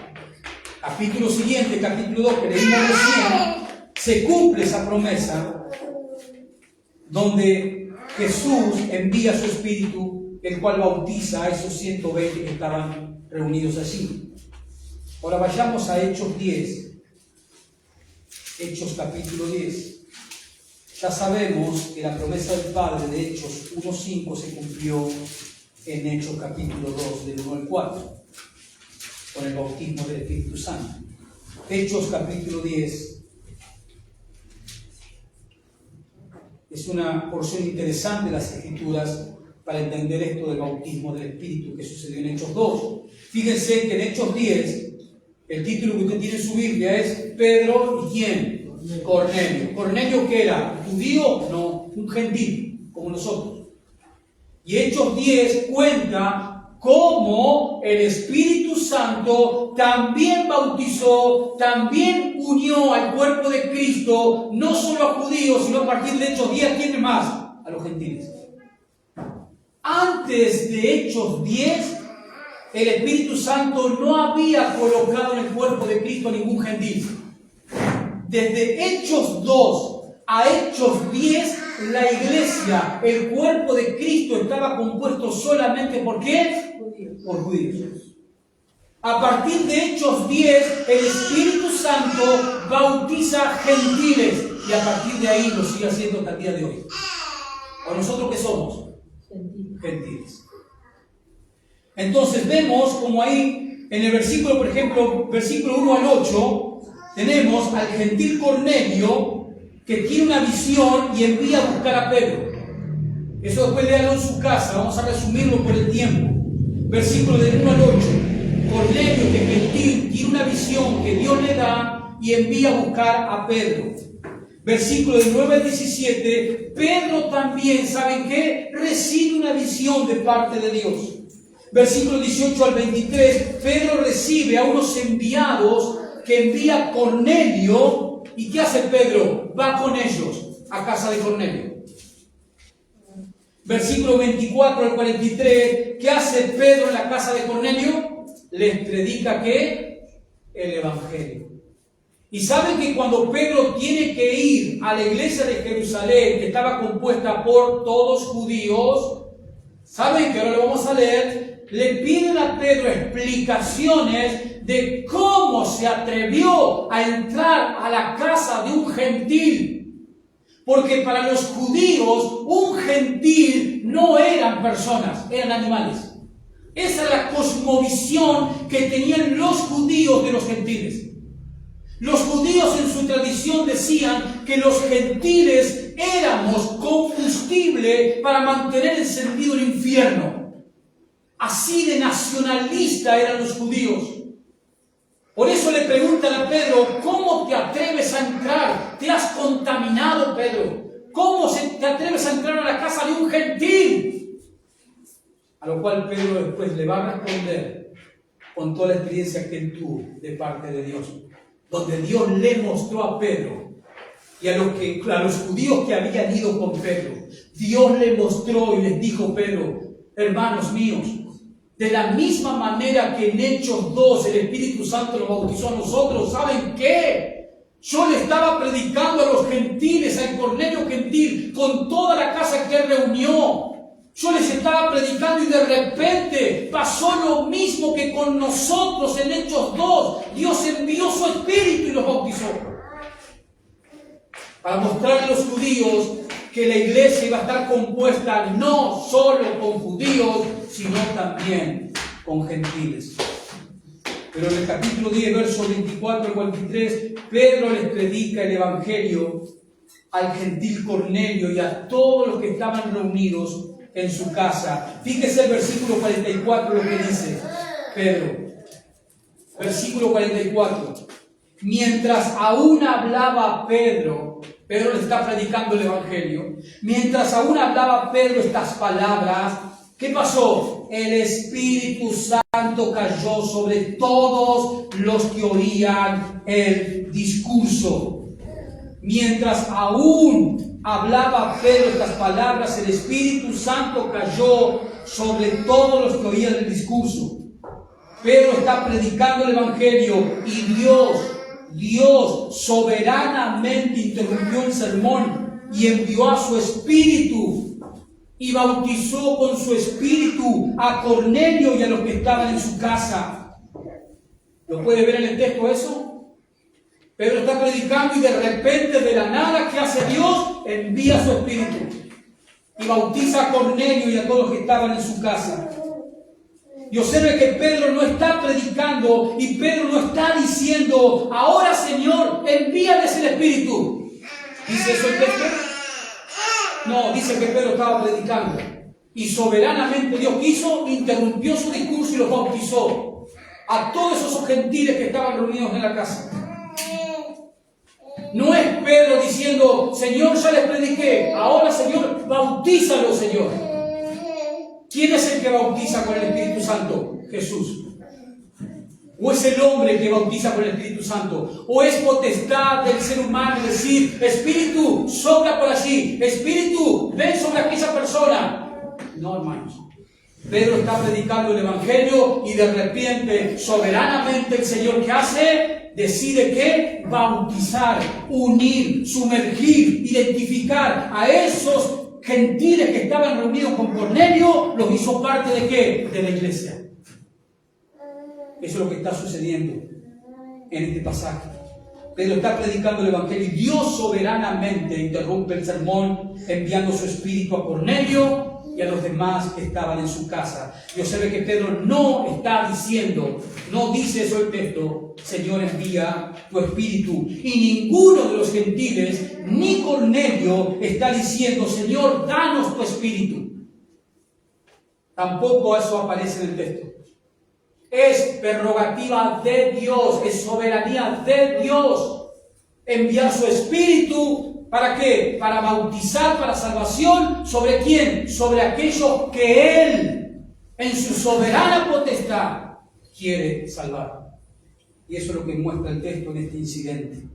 Capítulo siguiente, capítulo 2, que leímos recién, se cumple esa promesa donde Jesús envía su Espíritu, el cual bautiza a esos 120 que estaban reunidos allí. Ahora vayamos a Hechos 10. Hechos capítulo 10. Ya sabemos que la promesa del Padre de Hechos 1:5 se cumplió en Hechos capítulo 2, del 1 al 4, con el bautismo del Espíritu Santo. Hechos capítulo 10 es una porción interesante de las Escrituras para entender esto del bautismo del Espíritu que sucedió en Hechos 2. Fíjense que en Hechos 10, el título que usted tiene en su Biblia es Pedro y ¿quién? Cornelio. ¿Cornelio qué era? ¿Judío? No, un gentil, como nosotros. Y Hechos 10 cuenta cómo el Espíritu Santo también bautizó, también unió al cuerpo de Cristo, no solo a judíos, sino a partir de Hechos 10, ¿quiénes más? A los gentiles. Antes de Hechos 10, el Espíritu Santo no había colocado en el cuerpo de Cristo a ningún gentil. Desde Hechos 2 a Hechos 10, la iglesia, el cuerpo de Cristo, estaba compuesto solamente ¿por qué? Por judíos. A partir de Hechos 10, el Espíritu Santo bautiza gentiles y a partir de ahí lo sigue haciendo hasta el día de hoy. ¿O nosotros qué somos? Gentiles. Entonces vemos como ahí en el versículo, por ejemplo, versículo 1 al 8, tenemos al gentil Cornelio que tiene una visión y envía a buscar a Pedro. Eso después léalo en su casa, vamos a resumirlo por el tiempo. Versículo del 1 al 8. Cornelio, que gentil, tiene una visión que Dios le da y envía a buscar a Pedro. Versículo del 9 al 17. Pedro también, ¿saben qué? Recibe una visión de parte de Dios. Versículo 18 al 23. Pedro recibe a unos enviados que envía Cornelio. ¿Y qué hace Pedro? Va con ellos a casa de Cornelio. Versículo 24 al 43. ¿Qué hace Pedro en la casa de Cornelio? Les predica ¿qué? El Evangelio. Y saben que cuando Pedro tiene que ir a la iglesia de Jerusalén, que estaba compuesta por todos judíos, saben que ahora lo vamos a leer, le piden a Pedro explicaciones de cómo se atrevió a entrar a la casa de un gentil. Porque para los judíos, un gentil no eran personas, eran animales. Esa era la cosmovisión que tenían los judíos de los gentiles. Los judíos en su tradición decían que los gentiles éramos combustible para mantener encendido el infierno. Así de nacionalista eran los judíos. Por eso le preguntan a Pedro, ¿cómo te atreves a entrar? Te has contaminado, Pedro. ¿Cómo te atreves a entrar a la casa de un gentil? A lo cual Pedro después le va a responder con toda la experiencia que él tuvo de parte de Dios. Donde Dios le mostró a Pedro y a los judíos que habían ido con Pedro. Dios le mostró y les dijo, Pedro, hermanos míos, de la misma manera que en Hechos 2 el Espíritu Santo nos bautizó a nosotros, ¿saben qué? Yo le estaba predicando a los gentiles, al Cornelio gentil, con toda la casa que él reunió. Yo les estaba predicando y de repente pasó lo mismo que con nosotros en Hechos 2. Dios envió su Espíritu y los bautizó. Para mostrarle a los judíos que la iglesia iba a estar compuesta no solo con judíos, sino también con gentiles. Pero en el capítulo 10, versos 24 al 43, Pedro les predica el Evangelio al gentil Cornelio y a todos los que estaban reunidos en su casa. Fíjese el versículo 44 lo que dice Pedro. Versículo 44. Mientras aún hablaba Pedro le está predicando el Evangelio. Mientras aún hablaba Pedro estas palabras, ¿qué pasó? El Espíritu Santo cayó sobre todos los que oían el discurso. Mientras aún hablaba Pedro estas palabras, el Espíritu Santo cayó sobre todos los que oían el discurso. Pedro está predicando el Evangelio y Dios soberanamente interrumpió el sermón y envió a su Espíritu y bautizó con su Espíritu a Cornelio y a los que estaban en su casa. ¿Lo puede ver en el texto eso? Pedro está predicando y de repente de la nada, ¿qué hace Dios? Envía su Espíritu y bautiza a Cornelio y a todos los que estaban en su casa. Y observe que Pedro no está predicando y Pedro no está diciendo, ahora Señor, envíales el Espíritu. ¿Dice eso el texto? No, dice que Pedro estaba predicando. Y soberanamente Dios quiso, interrumpió su discurso y los bautizó a todos esos gentiles que estaban reunidos en la casa. No es Pedro diciendo, Señor, ya les prediqué, ahora Señor, bautízalo, Señor. ¿Quién es el que bautiza con el Espíritu Santo? Jesús. ¿O es el hombre que bautiza con el Espíritu Santo? ¿O es potestad del ser humano decir, Espíritu, sopla por allí, Espíritu, ven sobre aquella persona? No, hermanos. Pedro está predicando el Evangelio y de repente, soberanamente, el Señor, ¿qué hace? Decide que bautizar, unir, sumergir, identificar a esos gentiles que estaban reunidos con Cornelio, los hizo parte ¿de qué? De la iglesia. Eso es lo que está sucediendo en este pasaje. Pedro está predicando el Evangelio y Dios soberanamente interrumpe el sermón enviando su espíritu a Cornelio y a los demás que estaban en su casa. Y observe que Pedro no está diciendo, no dice eso el texto, Señor, envía tu espíritu. Y ninguno de los gentiles, ni Cornelio, está diciendo, Señor, danos tu espíritu. Tampoco eso aparece en el texto. Es prerrogativa de Dios, es soberanía de Dios enviar su espíritu, ¿para qué? Para bautizar, para salvación. ¿Sobre quién? Sobre aquellos que Él, en su soberana potestad, quiere salvar. Y eso es lo que muestra el texto en este incidente.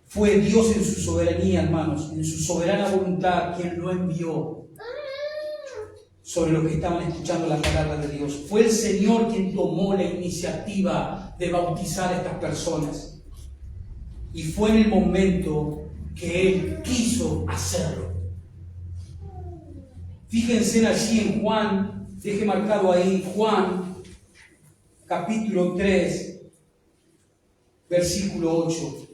Fue Dios en su soberanía, hermanos, en su soberana voluntad, quien lo envió sobre los que estaban escuchando la palabra de Dios. Fue el Señor quien tomó la iniciativa de bautizar a estas personas. Y fue en el momento que Él quiso hacerlo. Fíjense allí en Juan, deje marcado ahí, Juan, capítulo 3, versículo 8.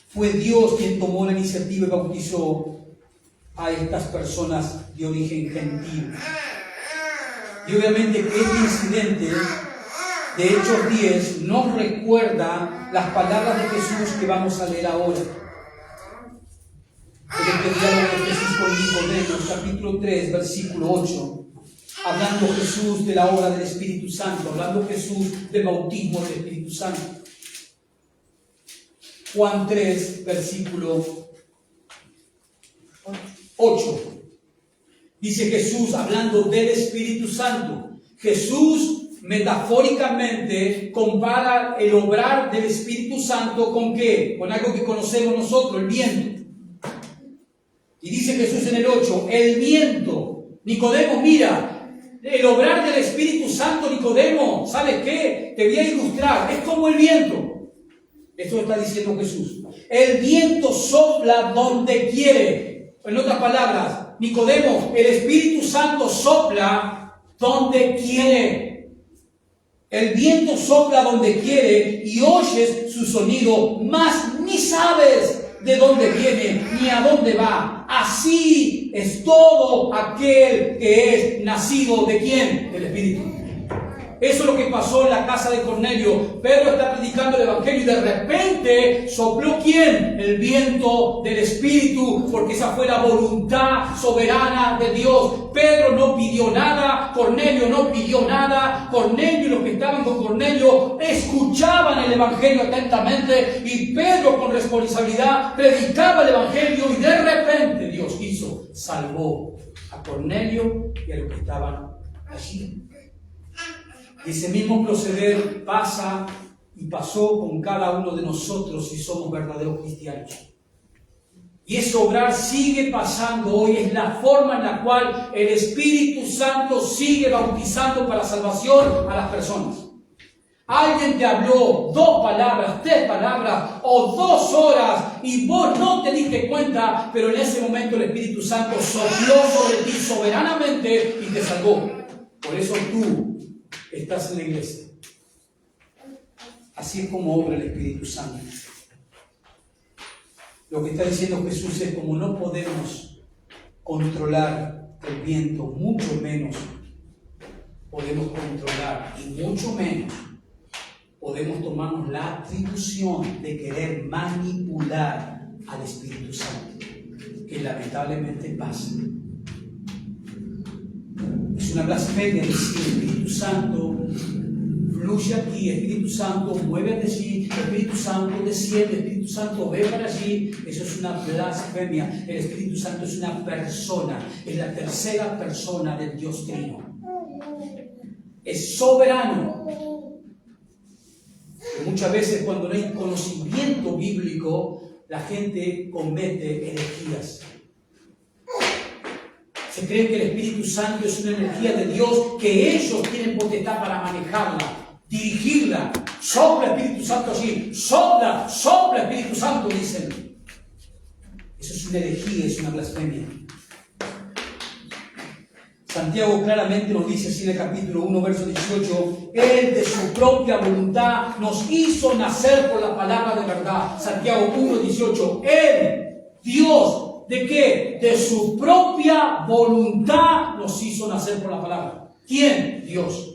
Fue Dios quien tomó la iniciativa y bautizó a estas personas de origen gentil. Y obviamente que este incidente de Hechos 10 nos recuerda las palabras de Jesús que vamos a leer ahora. El diálogo de Jesús con Nicodemo, capítulo 3, versículo 8. Hablando Jesús de la obra del Espíritu Santo, hablando Jesús del bautismo del Espíritu Santo. Juan 3, versículo 8. Dice Jesús, hablando del Espíritu Santo. Jesús metafóricamente compara el obrar del Espíritu Santo ¿con qué? Con algo que conocemos nosotros, el viento. Y dice Jesús en el 8, el viento. Nicodemo, mira, el obrar del Espíritu Santo, Nicodemo, ¿sabes qué? Te voy a ilustrar, es como el viento. Esto está diciendo Jesús. El viento sopla donde quiere. En otras palabras, Nicodemo, el Espíritu Santo sopla donde quiere. El viento sopla donde quiere y oyes su sonido, mas ni sabes de dónde viene ni a dónde va. Así es todo aquel que es nacido ¿de quién? Del Espíritu. Eso es lo que pasó en la casa de Cornelio. Pedro está predicando el Evangelio y de repente sopló ¿quién? El viento del Espíritu, porque esa fue la voluntad soberana de Dios. Pedro no pidió nada, Cornelio no pidió nada. Cornelio y los que estaban con Cornelio escuchaban el Evangelio atentamente y Pedro con responsabilidad predicaba el Evangelio y de repente Dios hizo, salvó a Cornelio y a los que estaban allí. Ese mismo proceder pasa y pasó con cada uno de nosotros si somos verdaderos cristianos. Y ese obrar sigue pasando hoy, es la forma en la cual el Espíritu Santo sigue bautizando para salvación a las personas. Alguien te habló 2 palabras, 3 palabras o 2 horas y vos no te diste cuenta, pero en ese momento el Espíritu Santo sopló sobre ti soberanamente y te salvó. Por eso tú estás en la iglesia. Así es como obra el Espíritu Santo. Lo que está diciendo Jesús es como no podemos controlar el viento, mucho menos podemos controlar y mucho menos podemos tomarnos la atribución de querer manipular al Espíritu Santo, que lamentablemente pasa. Es una blasfemia decir el Espíritu Santo fluye aquí, Espíritu Santo, muévete allí, Espíritu Santo, desciende, Espíritu Santo, ve para allí. Eso es una blasfemia. El Espíritu Santo es una persona, es la tercera persona del Dios Trino. Es soberano. Pero muchas veces cuando no hay conocimiento bíblico, la gente comete herejías. Se cree que el Espíritu Santo es una energía de Dios, que ellos tienen potestad para manejarla, dirigirla. Sopla Espíritu Santo allí, sopla, sopla Espíritu Santo, dicen. Eso es una herejía, es una blasfemia. Santiago claramente nos dice así en el capítulo 1, verso 18, Él de su propia voluntad nos hizo nacer por la palabra de verdad. Santiago 1, 18, Él, Dios, ¿de qué? De su propia voluntad nos hizo nacer por la palabra. ¿Quién? Dios.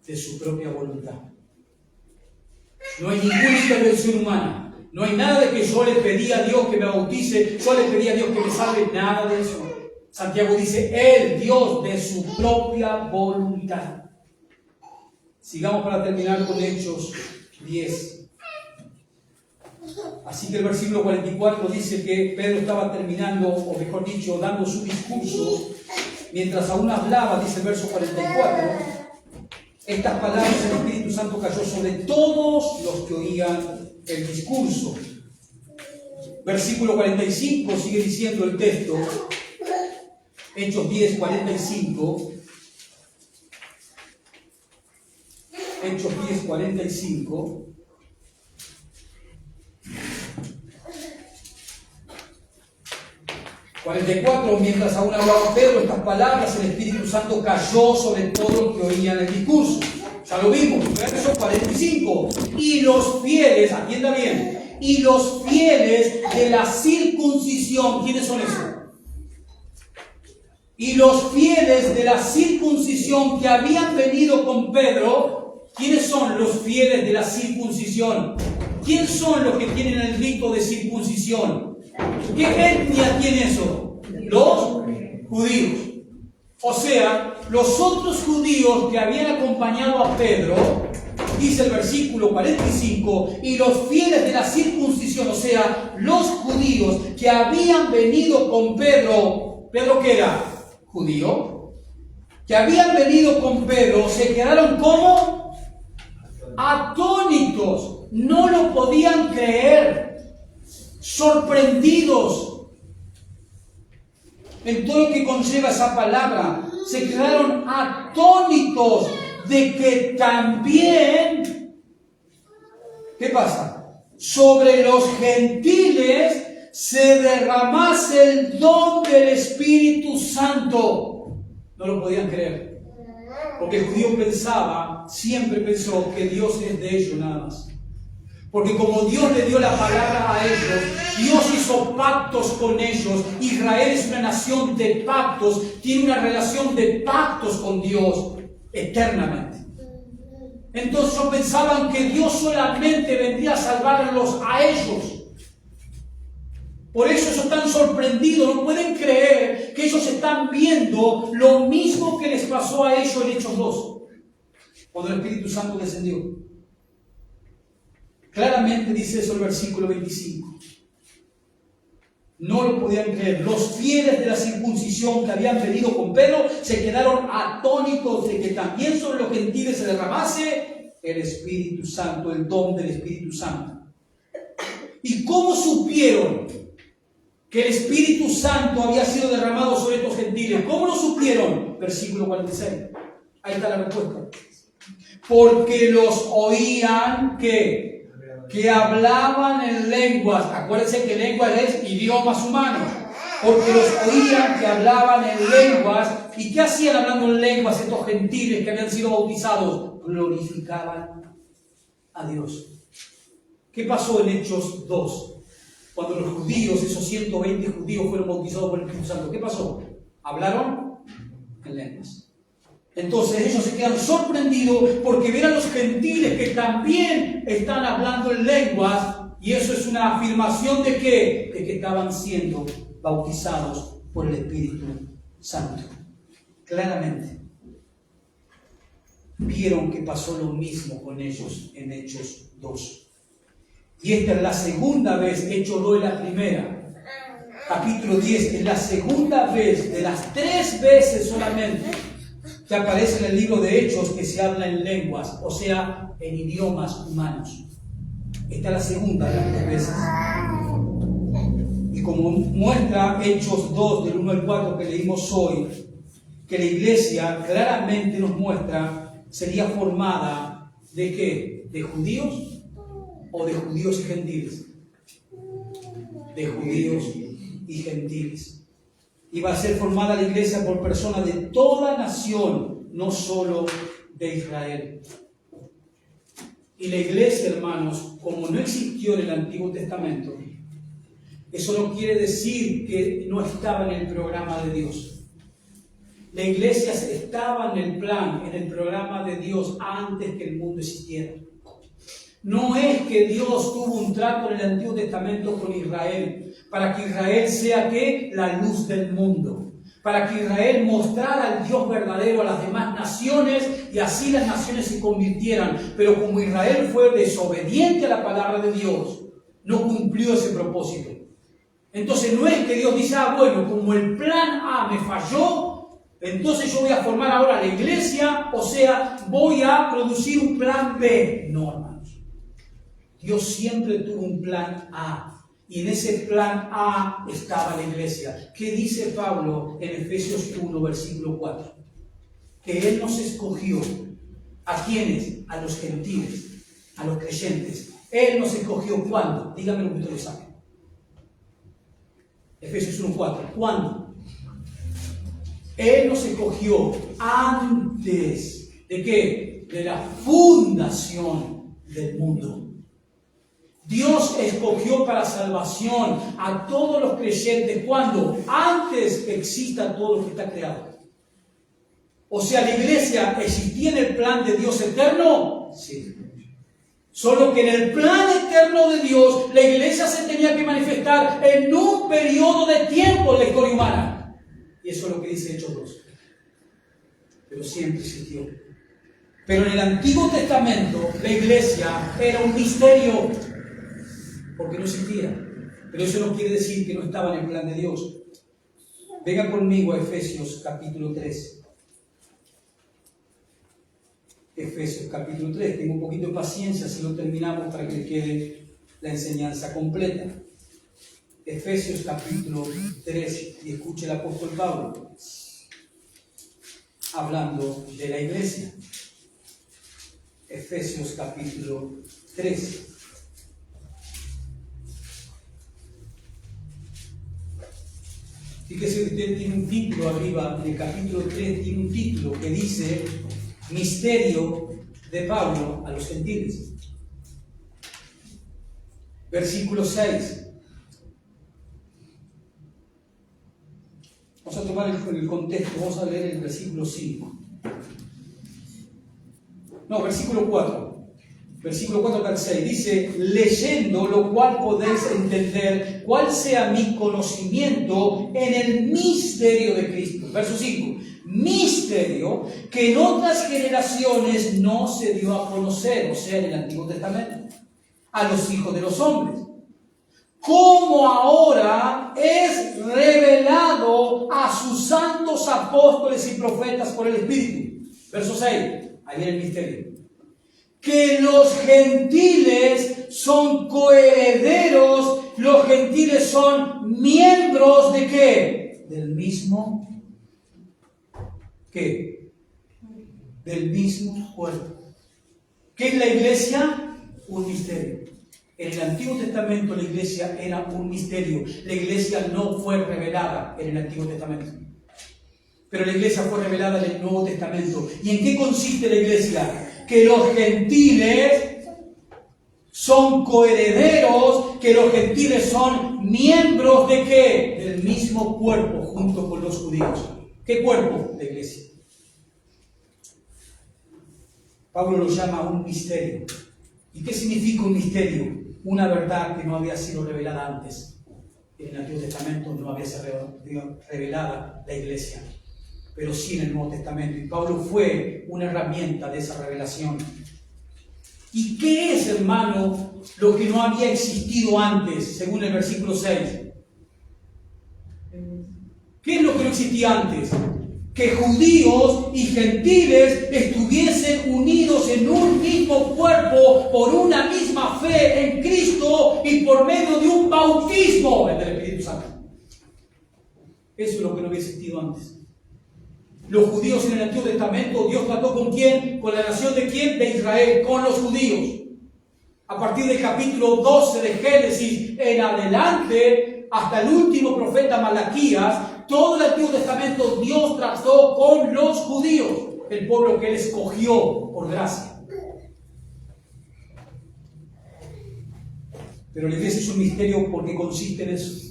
De su propia voluntad. No hay ninguna intervención humana. No hay nada de que yo le pedí a Dios que me bautice, yo le pedí a Dios que me salve, nada de eso. Santiago dice, Él, Dios, de su propia voluntad. Sigamos para terminar con Hechos 10. Así que el versículo 44 dice que Pedro estaba terminando, o mejor dicho, dando su discurso. Mientras aún hablaba, dice el verso 44, estas palabras del Espíritu Santo cayó sobre todos los que oían el discurso. Versículo 45 sigue diciendo el texto. Hechos 10, 45. Hechos 10, 45. Mientras aún hablaba Pedro estas palabras, el Espíritu Santo cayó sobre todos los que oían el discurso. Ya lo vimos, verso 45. Y los fieles, atienda bien, y los fieles de la circuncisión, ¿quiénes son esos? Y los fieles de la circuncisión que habían venido con Pedro, ¿quiénes son los fieles de la circuncisión? ¿Quiénes son los que tienen el rito de circuncisión? ¿Qué etnia tiene eso? Los judíos. O sea, los otros judíos que habían acompañado a Pedro, dice el versículo 45, y los fieles de la circuncisión, o sea, los judíos que habían venido con Pedro, ¿Pedro qué era? Judío, que habían venido con Pedro, se quedaron como atónitos, no lo podían creer, sorprendidos en todo lo que conlleva esa palabra, se quedaron atónitos de que también, ¿qué pasa? Sobre los gentiles se derramase el don del Espíritu Santo. No lo podían creer. Porque el judío pensaba, siempre pensó que Dios es de ellos nada más. Porque como Dios le dio la palabra a ellos, Dios hizo pactos con ellos. Israel es una nación de pactos, tiene una relación de pactos con Dios eternamente. Entonces ellos pensaban que Dios solamente vendría a salvarlos a ellos. Por eso ellos están sorprendidos, no pueden creer que ellos están viendo lo mismo que les pasó a ellos en Hechos 2, cuando el Espíritu Santo descendió. Claramente dice eso el versículo 25. No lo podían creer. Los fieles de la circuncisión que habían venido con Pedro se quedaron atónitos de que también sobre los gentiles se derramase el Espíritu Santo, el don del Espíritu Santo. ¿Y cómo supieron que el Espíritu Santo había sido derramado sobre estos gentiles? ¿Cómo lo supieron? Versículo 46. Ahí está la respuesta. Porque los oían que hablaban en lenguas. Acuérdense que lenguas es idiomas humanos. Porque los oían que hablaban en lenguas. ¿Y qué hacían hablando en lenguas estos gentiles que habían sido bautizados? Glorificaban a Dios. ¿Qué pasó en Hechos 2? Cuando los judíos, esos 120 judíos fueron bautizados por el Espíritu Santo, ¿qué pasó? Hablaron en lenguas. Entonces ellos se quedan sorprendidos porque ven a los gentiles que también están hablando en lenguas, y eso es una afirmación de ¿qué? De que estaban siendo bautizados por el Espíritu Santo. Claramente. vieron que pasó lo mismo con ellos en Hechos 2. Y esta es la segunda vez, Hechos 2 es la primera, capítulo 10 es la segunda vez de las 3 veces solamente que aparece en el libro de Hechos que se habla en lenguas, o sea, en idiomas humanos. Esta es la segunda de las 3 veces. Y como muestra Hechos 2, del 1 al 4 que leímos hoy, que la iglesia claramente nos muestra, sería formada ¿de qué? ¿De judíos o de judíos y gentiles? De judíos y gentiles. Y va a ser formada la iglesia por personas de toda nación, no solo de Israel. Y la iglesia, hermanos, como no existió en el Antiguo Testamento, eso no quiere decir que no estaba en el programa de Dios. La iglesia estaba en el plan, en el programa de Dios antes que el mundo existiera. No es que Dios tuvo un trato en el Antiguo Testamento con Israel, para que Israel sea ¿qué? La luz del mundo. Para que Israel mostrara al Dios verdadero a las demás naciones y así las naciones se convirtieran. Pero como Israel fue desobediente a la palabra de Dios, no cumplió ese propósito. Entonces no es que Dios dice, bueno, como el plan A me falló, entonces yo voy a formar ahora la iglesia, o sea, voy a producir un plan B. No, hermanos. Dios siempre tuvo un plan A. Y en ese plan A estaba la iglesia. ¿Qué dice Pablo en Efesios 1, versículo 4? Que Él nos escogió. ¿A quiénes? A los gentiles, a los creyentes. Él nos escogió ¿cuándo? Dígame lo que ustedes saben. Efesios 1, 4. ¿Cuándo? Él nos escogió antes ¿de qué? De la fundación del mundo. Dios escogió para salvación a todos los creyentes cuando antes exista todo lo que está creado. O sea, la iglesia existía en el plan de Dios eterno. Sí. Solo que en el plan eterno de Dios, la iglesia se tenía que manifestar en un periodo de tiempo en la historia humana. Y eso es lo que dice Hechos 2. Pero siempre existió. Pero en el Antiguo Testamento, la iglesia era un misterio. Porque no existía. Pero eso no quiere decir que no estaba en el plan de Dios. Venga conmigo a Efesios capítulo 3. Efesios capítulo 3. Tengo un poquito de paciencia si lo terminamos para que quede la enseñanza completa. Efesios capítulo 3. Y escuche el apóstol Pablo hablando de la iglesia. Efesios capítulo 3. Fíjese que usted tiene un título arriba del capítulo 3, tiene un título que dice Misterio de Pablo a los gentiles. Versículo 6. Vamos a tomar el contexto, vamos a leer el versículo 5. No, versículo 4. Versículo 4 al 6 dice, leyendo lo cual podéis entender cuál sea mi conocimiento en el misterio de Cristo. Verso 5, misterio que en otras generaciones no se dio a conocer, o sea, en el Antiguo Testamento, a los hijos de los hombres. Como ahora es revelado a sus santos apóstoles y profetas por el Espíritu. Verso 6, ahí viene el misterio. Que los gentiles son coherederos, los gentiles son miembros ¿de qué? Del mismo, ¿qué? Del mismo cuerpo. ¿Qué es la iglesia? Un misterio. En el Antiguo Testamento la iglesia era un misterio. La iglesia no fue revelada en el Antiguo Testamento. Pero la iglesia fue revelada en el Nuevo Testamento. ¿Y en qué consiste la iglesia? Que los gentiles son coherederos, que los gentiles son miembros ¿de qué? Del mismo cuerpo junto con los judíos. ¿Qué cuerpo? La iglesia. Pablo lo llama un misterio. ¿Y qué significa un misterio? Una verdad que no había sido revelada antes. En el Antiguo Testamento no había sido revelada la iglesia. pero sí en el Nuevo Testamento. Y Pablo fue una herramienta de esa revelación. ¿Y qué es, hermano, lo que no había existido antes, según el versículo 6? ¿Qué es lo que no existía antes? Que judíos y gentiles estuviesen unidos en un mismo cuerpo por una misma fe en Cristo y por medio de un bautismo del Espíritu Santo. Eso es lo que no había existido antes. Los judíos en el Antiguo Testamento, Dios trató ¿con quién? ¿Con la nación de quién? De Israel, con los judíos. A partir del capítulo 12 de Génesis en adelante, hasta el último profeta Malaquías, todo el Antiguo Testamento Dios trató con los judíos, el pueblo que Él escogió por gracia. Pero la iglesia es un misterio porque consiste en eso.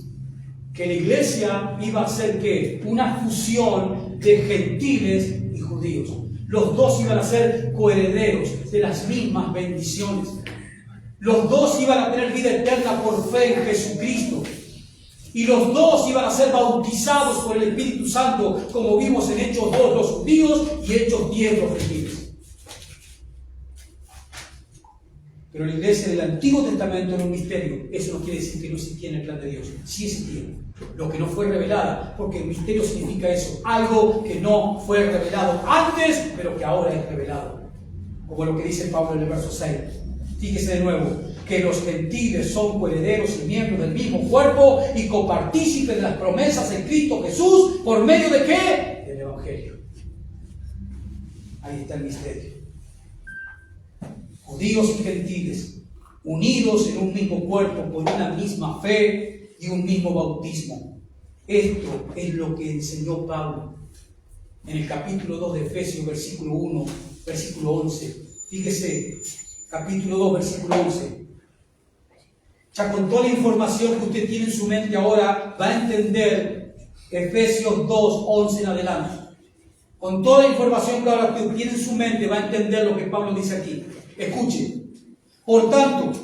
Que la iglesia iba a ser ¿qué? Una fusión de gentiles y judíos. Los dos iban a ser coherederos de las mismas bendiciones. Los dos iban a tener vida eterna por fe en Jesucristo. Y los dos iban a ser bautizados por el Espíritu Santo, como vimos en Hechos 2 los judíos y Hechos 10 los gentiles. Pero la iglesia del Antiguo Testamento era un misterio. Eso no quiere decir que no existía en el plan de Dios. Sí existía. Lo que no fue revelada, porque el misterio significa eso. Algo que no fue revelado antes, pero que ahora es revelado. Como lo que dice Pablo en el verso 6. Fíjese de nuevo, que los gentiles son coherederos y miembros del mismo cuerpo y copartícipes de las promesas en Cristo Jesús, ¿por medio de qué? Del Evangelio. Ahí está el misterio. Judíos y gentiles, unidos en un mismo cuerpo por una misma fe y un mismo bautismo. Esto es lo que enseñó Pablo en el capítulo 2 de Efesios, versículo 1, versículo 11. Fíjese, capítulo 2, versículo 11. Ya con toda la información que usted tiene en su mente ahora, va a entender Efesios 2, 11 en adelante. Con toda la información que ahora usted tiene en su mente, va a entender lo que Pablo dice aquí. Escuche. Por tanto,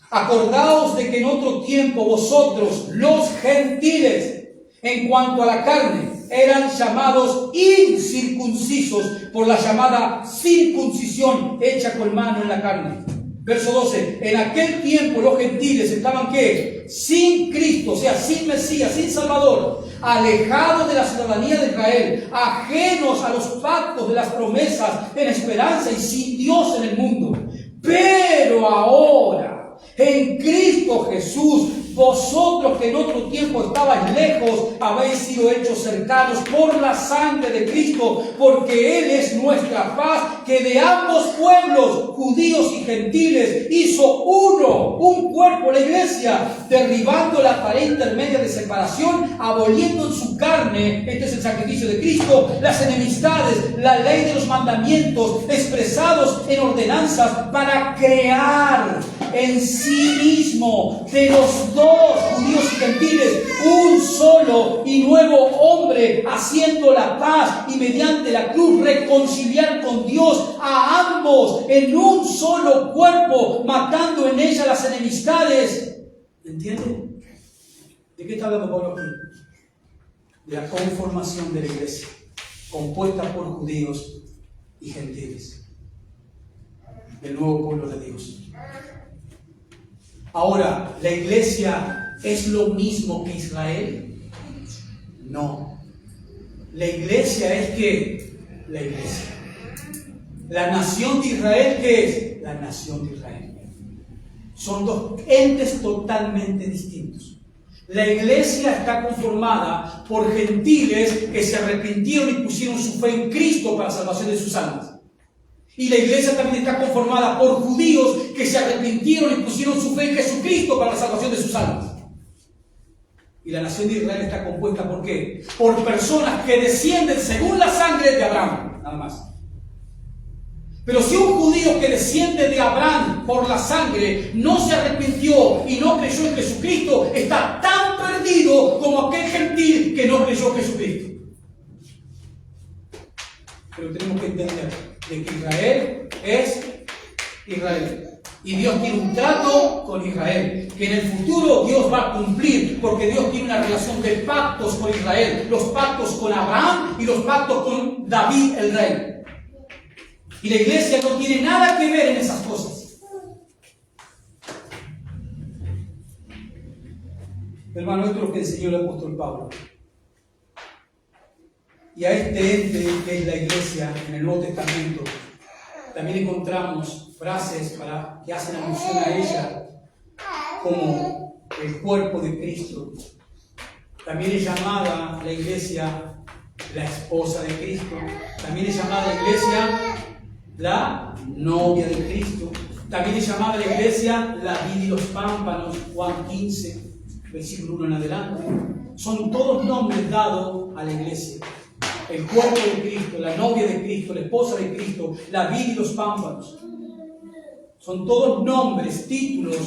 acordaos de que en otro tiempo vosotros, los gentiles, en cuanto a la carne, eran llamados incircuncisos por la llamada circuncisión hecha con mano en la carne. Verso 12. En aquel tiempo los gentiles estaban ¿qué? Sin Cristo, o sea, sin Mesías, sin Salvador, alejados de la ciudadanía de Israel, ajenos a los pactos de las promesas, en esperanza y sin Dios en el mundo. Pero ahora, en Cristo Jesús, vosotros que en otro tiempo estabais lejos, habéis sido hechos cercanos por la sangre de Cristo, porque Él es nuestra paz, que de ambos pueblos, judíos y gentiles, hizo uno, un cuerpo, la iglesia, derribando la pared intermedia de separación, aboliendo en su carne, este es el sacrificio de Cristo, las enemistades, la ley de los mandamientos, expresados en ordenanzas, para crear en sí mismo de los dos, judíos y gentiles, un solo y nuevo hombre, haciendo la paz y mediante la cruz reconciliar con Dios a ambos en un solo cuerpo, matando en ella las enemistades. ¿Entienden? ¿De qué está hablando Pablo aquí? De la conformación de la iglesia, compuesta por judíos y gentiles, del nuevo pueblo de Dios. Ahora, ¿la iglesia es lo mismo que Israel? No. La iglesia es ¿qué? La iglesia. La nación de Israel, ¿qué es? La nación de Israel. Son dos entes totalmente distintos. La iglesia está conformada por gentiles que se arrepintieron y pusieron su fe en Cristo para la salvación de sus almas. Y la iglesia también está conformada por judíos que se arrepintieron y pusieron su fe en Jesucristo para la salvación de sus almas. Y la nación de Israel está compuesta ¿por qué? Por personas que descienden según la sangre de Abraham, nada más. Pero si un judío que desciende de Abraham por la sangre no se arrepintió y no creyó en Jesucristo, está tan perdido como aquel gentil que no creyó en Jesucristo. Pero tenemos que entender de que Israel es Israel. Y Dios tiene un trato con Israel, que en el futuro Dios va a cumplir, porque Dios tiene una relación de pactos con Israel, los pactos con Abraham y los pactos con David el rey. Y la iglesia no tiene nada que ver en esas cosas. Hermano, esto es lo que enseñó el apóstol Pablo. Y a este ente que es la iglesia en el Nuevo Testamento, también encontramos frases que hacen alusión a ella como el cuerpo de Cristo. También es llamada la iglesia la esposa de Cristo. También es llamada la iglesia la novia de Cristo. También es llamada la iglesia la vid y los pámpanos, Juan 15, versículo 1 en adelante. Son todos nombres dados a la iglesia. El cuerpo de Cristo, la novia de Cristo, la esposa de Cristo, la vid y los pámpanos. Son todos nombres, títulos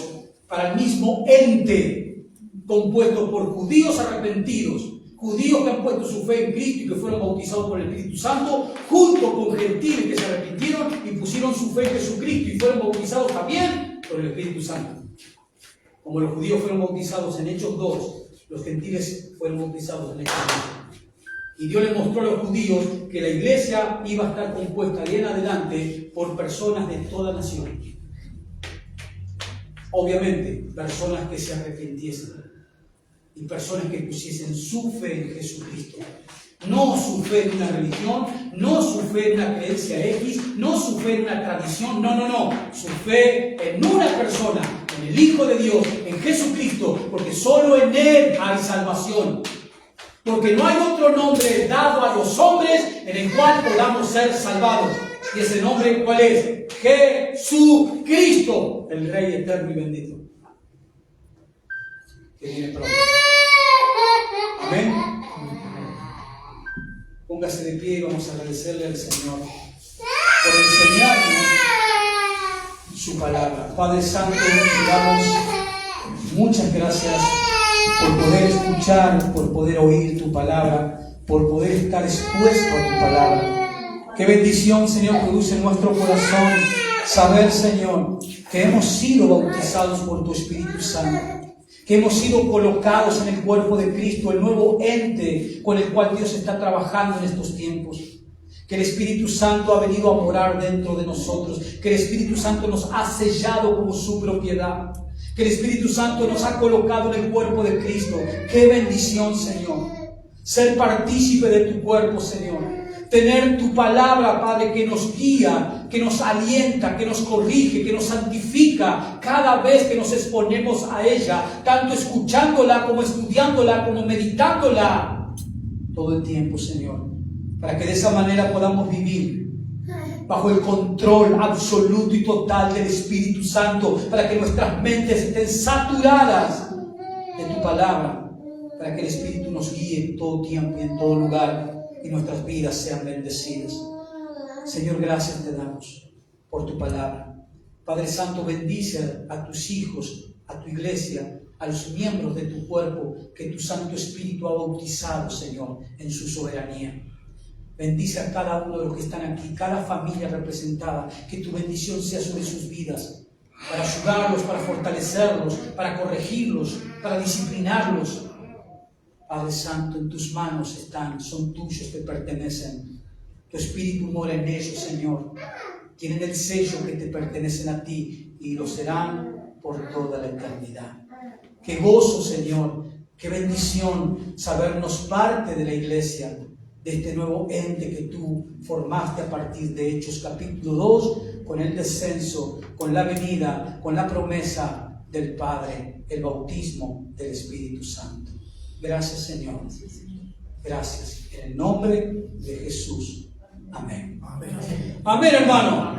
para el mismo ente, compuesto por judíos arrepentidos, judíos que han puesto su fe en Cristo y que fueron bautizados por el Espíritu Santo, junto con gentiles que se arrepintieron y pusieron su fe en Jesucristo y fueron bautizados también por el Espíritu Santo. Como los judíos fueron bautizados en Hechos 2, los gentiles fueron bautizados en Hechos 1. Y Dios le mostró a los judíos que la iglesia iba a estar compuesta de en adelante por personas de toda nación. Obviamente, personas que se arrepintiesen y personas que pusiesen su fe en Jesucristo. No su fe en una religión, no su fe en una creencia X, no su fe en una tradición, no. Su fe en una persona, en el Hijo de Dios, en Jesucristo, porque solo en Él hay salvación. Porque no hay otro nombre dado a los hombres en el cual podamos ser salvados. ¿Y ese nombre cuál es? Jesucristo, el Rey eterno y bendito, que viene pronto. Amén. Póngase de pie y vamos a agradecerle al Señor por enseñarnos su palabra. Padre Santo, te damos muchas gracias por poder escuchar, por poder oír tu palabra, por poder estar expuesto a tu palabra. Qué bendición, Señor, produce en nuestro corazón saber, Señor, que hemos sido bautizados por tu Espíritu Santo, que hemos sido colocados en el cuerpo de Cristo, el nuevo ente con el cual Dios está trabajando en estos tiempos. Que el Espíritu Santo ha venido a morar dentro de nosotros, que el Espíritu Santo nos ha sellado como su propiedad, que el Espíritu Santo nos ha colocado en el cuerpo de Cristo. ¡Qué bendición, Señor! Ser partícipe de tu cuerpo, Señor. Tener tu palabra, Padre, que nos guía, que nos alienta, que nos corrige, que nos santifica cada vez que nos exponemos a ella, tanto escuchándola como estudiándola, como meditándola todo el tiempo, Señor, para que de esa manera podamos vivir bajo el control absoluto y total del Espíritu Santo, para que nuestras mentes estén saturadas de tu palabra, para que el Espíritu nos guíe en todo tiempo y en todo lugar, y nuestras vidas sean bendecidas. Señor, gracias te damos por tu palabra. Padre Santo, bendice a tus hijos, a tu iglesia, a los miembros de tu cuerpo que tu Santo Espíritu ha bautizado, Señor, en su soberanía. Bendice a cada uno de los que están aquí, cada familia representada, que tu bendición sea sobre sus vidas, para ayudarlos, para fortalecerlos, para corregirlos, para disciplinarlos. Padre Santo, en tus manos están, son tuyos, te pertenecen. Tu Espíritu mora en ellos, Señor. Tienen el sello que te pertenecen a ti y lo serán por toda la eternidad. Qué gozo, Señor, qué bendición sabernos parte de la iglesia, de este nuevo ente que tú formaste a partir de Hechos capítulo 2, con el descenso, con la venida, con la promesa del Padre, el bautismo del Espíritu Santo. Gracias, Señor. Gracias. En el nombre de Jesús. Amén. Amén, hermano.